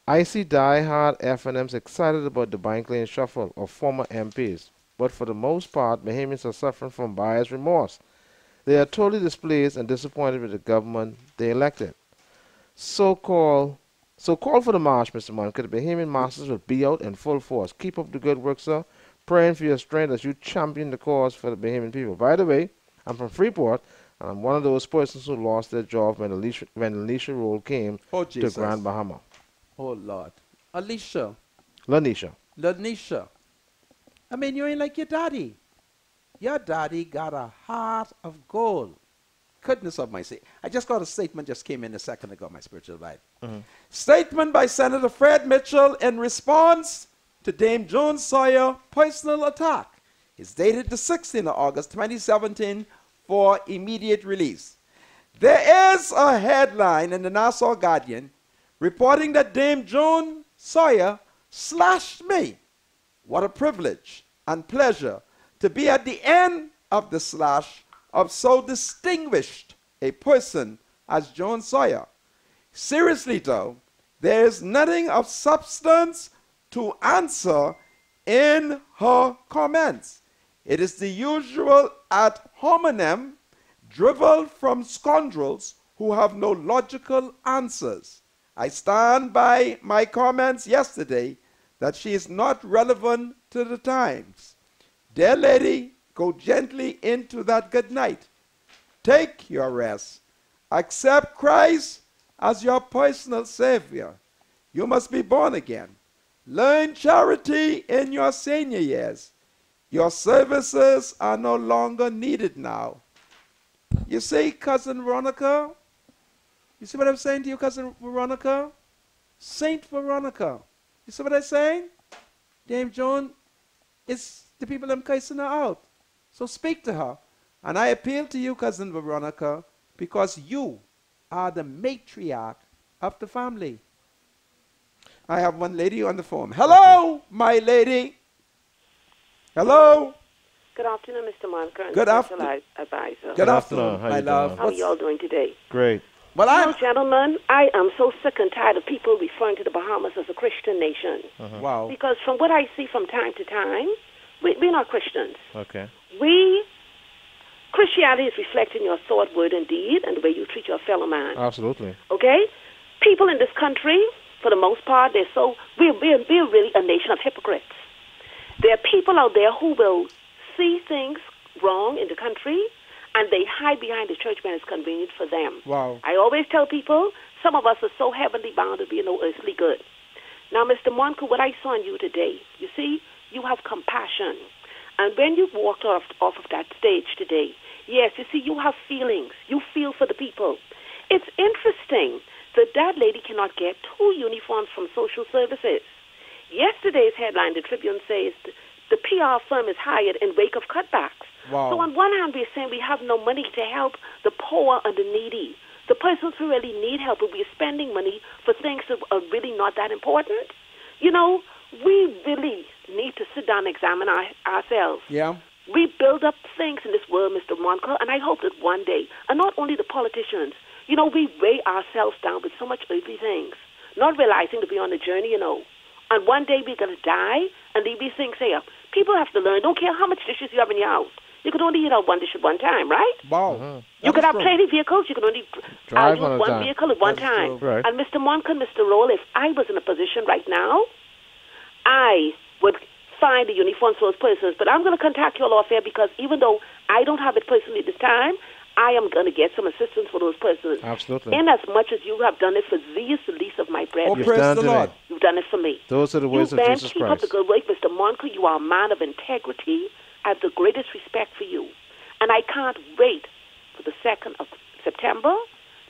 I see die-hard FNMs excited about the bank lane shuffle of former MPs. But for the most part, Bahamians are suffering from buyer's remorse. They are totally displeased and disappointed with the government they elected. So call for the march, Mr. Monka. The Bahamian masters will be out in full force. Keep up the good work, sir. Praying for your strength as you champion the cause for the Bahamian people. By the way, I'm from Freeport, and I'm one of those persons who lost their job when Alicia Roll came to Grand Bahama. Oh, Lord. Alicia. Lanisha. I mean, you ain't like your daddy. Your daddy got a heart of gold. Goodness of my sake. I just got a statement just came in a second ago, my spiritual life. Statement by Senator Fred Mitchell in response to Dame Joan Sawyer personal attack. It's dated the 16th of August 2017 for immediate release. There is a headline in the Nassau Guardian reporting that Dame Joan Sawyer slashed me. What a privilege and pleasure to be at the end of the slash of so distinguished a person as Joan Sawyer. Seriously though, there is nothing of substance to answer in her comments. It is the usual ad hominem drivel from scoundrels who have no logical answers. I stand by my comments yesterday that she is not relevant to the times. Dear lady, go gently into that good night. Take your rest. Accept Christ as your personal Savior. You must be born again. Learn charity in your senior years. Your services are no longer needed now. You see, Cousin Veronica? You see what I'm saying to you, Cousin Veronica? Saint Veronica. You see what I'm saying? Dame Joan, it's the people I'm cursing her out. So speak to her. And I appeal to you, Cousin Veronica, because you are the matriarch of the family. I have one lady on the phone. Hello, my lady. Hello. Good afternoon, Mr. Monka. Good afternoon. Advisor. Good afternoon, my love. How are you all doing today? Great. Well, gentlemen, I am so sick and tired of people referring to the Bahamas as a Christian nation. Wow. Because from what I see from time to time, we're not Christians. Okay. Christianity is reflecting your thought, word, and deed, and the way you treat your fellow man. Absolutely. Okay? People in this country, for the most part, we're really a nation of hypocrites. There are people out there who will see things wrong in the country, and they hide behind the church when it's convenient for them. Wow. I always tell people, some of us are so heavenly bound to be no earthly good. Now, Mr. Monco, what I saw in you today, you see, you have compassion. And when you walked off of that stage today, yes, you see, you have feelings. You feel for the people. It's interesting that lady cannot get 2 uniforms from social services. Yesterday's headline, the Tribune says, the PR firm is hired in wake of cutbacks. Wow. So on one hand, we're saying we have no money to help the poor and the needy, the persons who really need help, but we're spending money for things that are really not that important. You know, we really need to sit down and examine ourselves. Yeah. We build up things in this world, Mr. Monco, and I hope that one day, and not only the politicians, you know, we weigh ourselves down with so much earthly things, not realizing that we're on a journey, you know. And one day we're going to die and leave these things here. People have to learn, don't care how much dishes you have in your house. You can only eat out one dish at one time, right? Wow. You could have plenty of vehicles. You can only drive use one vehicle at one time. Right. And Mr. Monk and Mr. Roll, if I was in a position right now, I would find the uniforms for those persons. But I'm going to contact you all off air because even though I don't have it personally this time, I am going to get some assistance for those persons. Absolutely. In as much as you have done it for these, the least of my brethren. Oh, praise the Lord. You've done it for me. Those are the words of Jesus keep up Christ. the good work, Mr. Monco. You are a man of integrity. I have the greatest respect for you. And I can't wait for the 2nd of September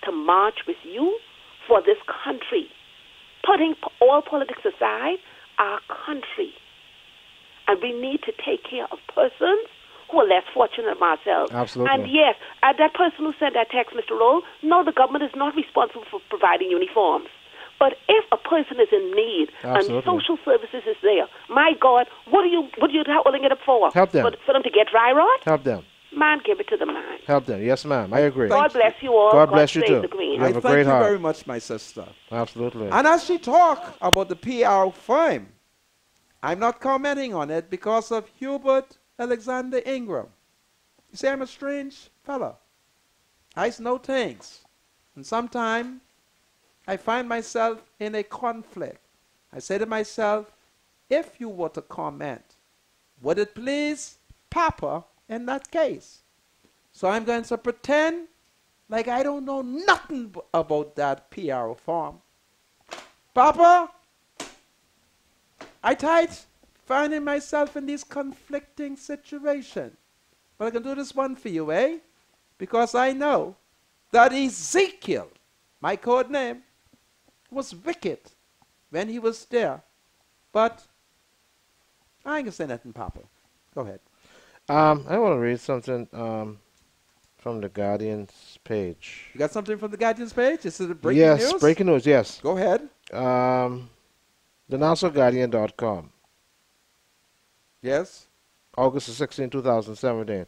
to march with you for this country. Putting all politics aside, our country. And we need to take care of persons who are less fortunate than ourselves. Absolutely. And yes, that person who sent that text, Mr. Roll, no, the government is not responsible for providing uniforms. But if a person is in need Absolutely. and social services is there, my God, what are you holding it up for? Help them. For them to get dry rot? Help them. Man, give it to the man. Help them. Yes, ma'am. I agree. God bless you all. God bless you save too. the Queen. You have a thank great you heart. very much, my sister. Absolutely. And as she talked about the PR firm, I'm not commenting on it because of Hubert Alexander Ingram. You see, I'm a strange fella. I know things. And sometimes I find myself in a conflict. I say to myself, if you were to comment, would it please Papa in that case? So I'm going to pretend like I don't know nothing about that PR firm. Papa, I tried finding myself in these conflicting situations. But I can do this one for you, eh? Because I know that Ezekiel, my code name, was wicked when he was there. But I ain't gonna say nothing, Papa. Go ahead. I want to read something from the Guardian's page. You got something from the Guardian's page? Is it a breaking news? Yes, breaking news, yes. Go ahead. The NassauGuardian.com. Yes. August 16, 2017.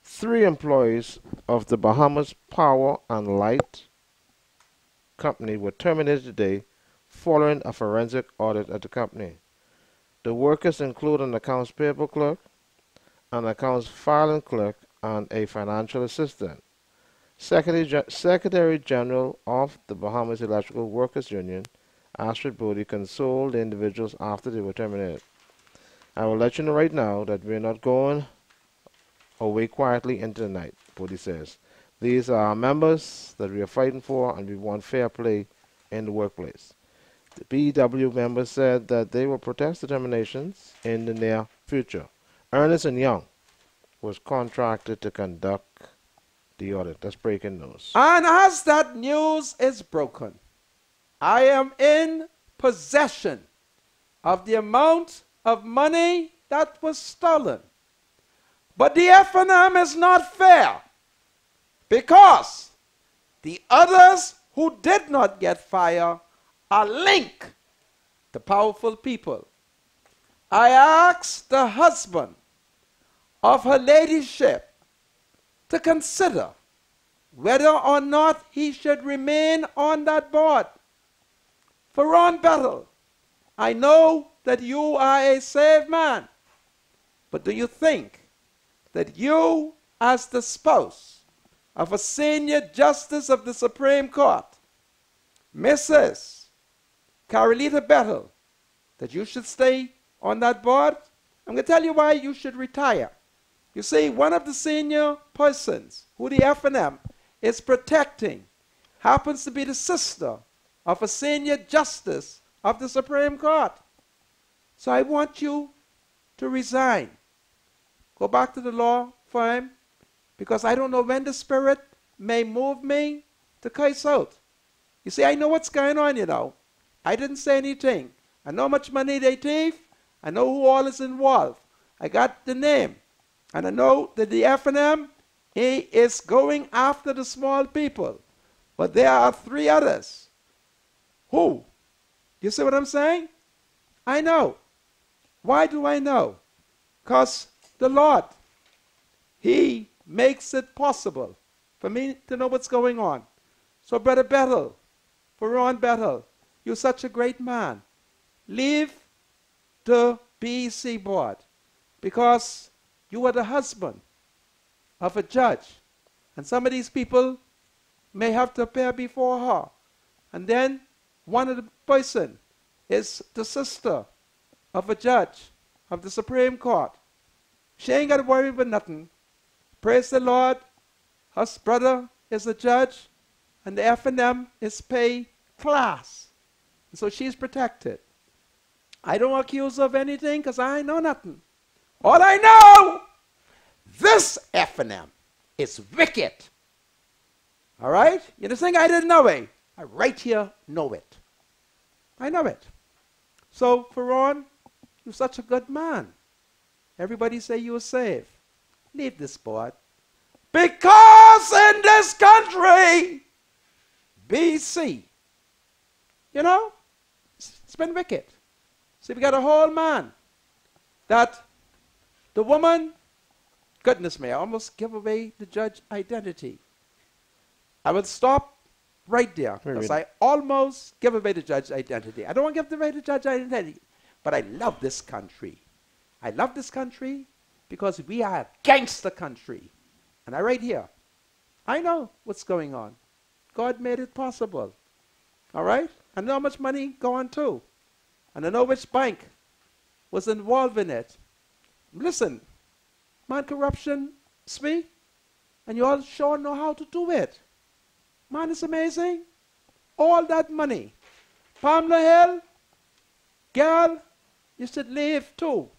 3 employees of the Bahamas Power and Light Company were terminated today following a forensic audit at the company. The workers include an accounts payable clerk, an accounts filing clerk, and a financial assistant. Secretary General of the Bahamas Electrical Workers Union, Astrid Bodie, consoled the individuals after they were terminated. I will let you know right now that we're not going away quietly into the night, Bodie says. These are our members that we are fighting for, and we want fair play in the workplace. The BEW members said that they will protest the terminations in the near future. Ernst & Young was contracted to conduct the audit. That's breaking news. And as that news is broken, I am in possession of the amount of money that was stolen. But the F&M is not fair because the others who did not get fired are linked to powerful people. I asked the husband of her ladyship to consider whether or not he should remain on that board. For Ron Battle, I know that you are a saved man, but do you think that you, as the spouse of a senior justice of the Supreme Court, Mrs. Carolita Battle, that you should stay on that board? I'm going to tell you why you should retire. You see, one of the senior persons who the F&M is protecting happens to be the sister of a senior justice of the Supreme Court. So I want you to resign. Go back to the law firm, because I don't know when the Spirit may move me to case out. You see, I know what's going on, you know. I didn't say anything. I know how much money they thief. I know who all is involved. I got the name. And I know that the F&M, he is going after the small people. But there are 3 others. Who? You see what I'm saying? I know. Why do I know? Because the Lord, he makes it possible for me to know what's going on. So, Brother Battle, for Ron Battle, you're such a great man. Leave the BEC board, because you are the husband of a judge. And some of these people may have to appear before her. And then one of the person is the sister of a judge of the Supreme Court. She ain't got to worry about nothing. Praise the Lord. Her brother is a judge, and the F&M is pay class. And so she's protected. I don't accuse her of anything because I know nothing. All I know, this F&M is wicked. All right? You just think I didn't know it. I right here know it. I know it. So, for Ron, you're such a good man. Everybody say you were saved. Leave this board. Because in this country, BC, you know, it's been wicked. See, we got a whole man that the woman, goodness me, I almost give away the judge identity. I will stop right there, because I almost give away the judge identity. I don't want to give away the judge identity, but I love this country. I love this country because we are a gangster country. And I right here, I know what's going on. God made it possible. All right? I know how much money going to. And I know which bank was involved in it. Listen, man, corruption, speak, and you all sure know how to do it. Man, it's amazing. All that money. Pamela Hill, girl, you should leave too.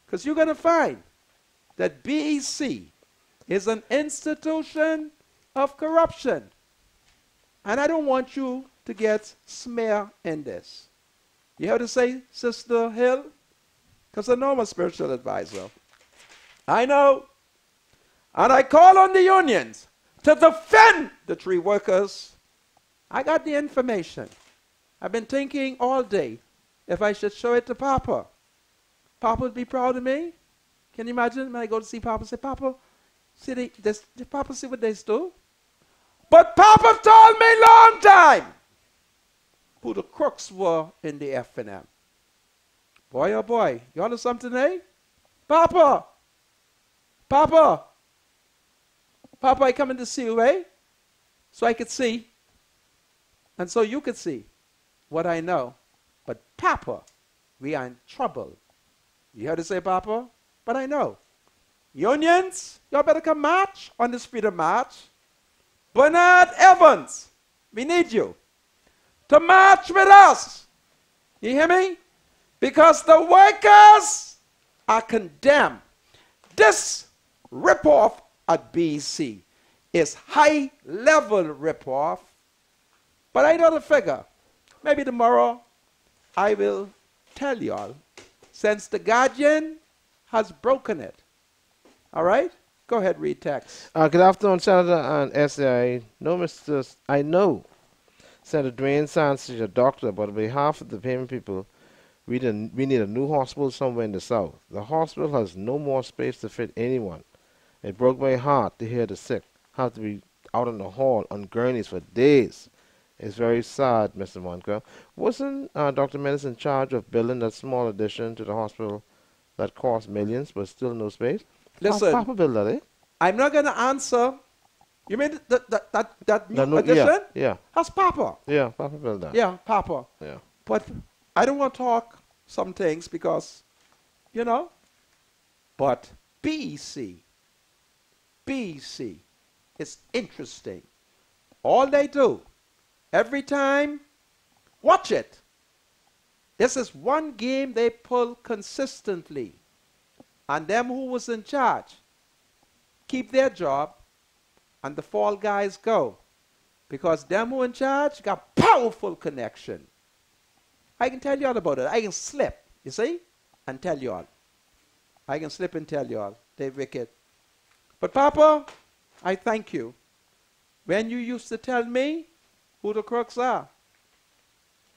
Because you're going to find that BEC is an institution of corruption. And I don't want you to get smear in this. You have to say, Sister Hill? Because I know I'm a spiritual advisor. I know. And I call on the unions to defend the tree workers. I got the information. I've been thinking all day if I should show it to Papa. Papa would be proud of me. Can you imagine when I go to see Papa, say, Papa, see Papa see what they do? But Papa told me long time who the crooks were in the F&M. Boy, oh boy, you know something, eh? Papa, Papa, Papa, I come in to see you, eh? So I could see, and so you could see what I know. But Papa, we are in trouble. You heard to say, Papa? But I know. Unions, y'all better come march on this freedom march. Bernard Evans, we need you to march with us. You hear me? Because the workers are condemned. This ripoff at BC is high-level ripoff. But I know the figure. Maybe tomorrow I will tell y'all, since the Guardian has broken it. All right? Go ahead, read text. Good afternoon, Senator and SAI. I know Senator Dwayne Sands is a doctor, but on behalf of the payment people, we need a new hospital somewhere in the south. The hospital has no more space to fit anyone. It broke my heart to hear the sick have to be out in the hall on gurneys for days. It's very sad, Mr. Monka. Wasn't Dr. Menace in charge of building that small addition to the hospital that cost millions but still no space? Listen, Papa built that, eh? I'm not going to answer. You mean that new addition? Yeah, yeah. That's Papa. Yeah, Papa built that. Yeah, Papa. Yeah. But I don't want to talk some things because, you know, but BC is interesting. All they do, every time, watch it. This is one game they pull consistently. And them who was in charge keep their job and the fall guys go. Because them who in charge got powerful connection. I can tell you all about it. I can slip, you see, and tell you all. I can slip and tell you all. They wicked. But Papa, I thank you. When you used to tell me who the crooks are,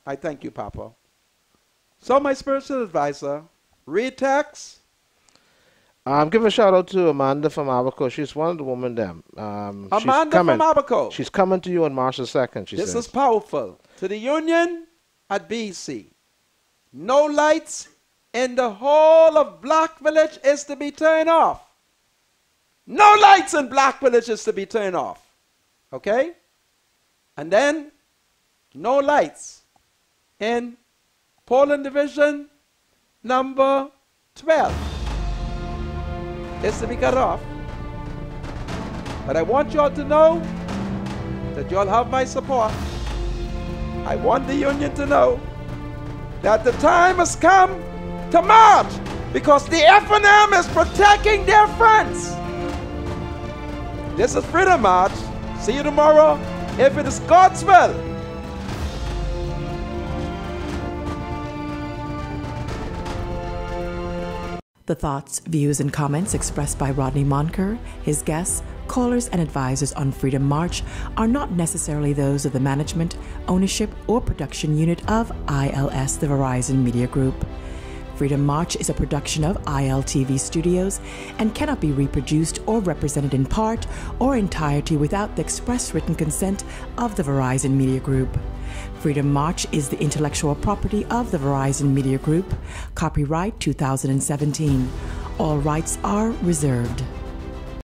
I thank you, Papa. So my spiritual advisor, read text. Give a shout out to Amanda from Abaco. She's one of the women them. Amanda from Abaco. She's coming to you on March the 2nd, she says. This is powerful. To the union at BC. No lights in the whole of Black Village is to be turned off. No lights in Black Village is to be turned off. Okay? And then, no lights in Poland Division number 12. Is to be cut off. But I want you all to know that you all have my support. I want the union to know that the time has come to march because the F&M is protecting their friends. This is Freedom March. See you tomorrow if it is God's will. The thoughts, views, and comments expressed by Rodney Monker, his guests, callers, and advisors on Freedom March are not necessarily those of the management, ownership, or production unit of ILS, the Verizon Media Group. Freedom March is a production of ILTV Studios and cannot be reproduced or represented in part or entirety without the express written consent of the Verizon Media Group. Freedom March is the intellectual property of the Verizon Media Group. Copyright 2017. All rights are reserved.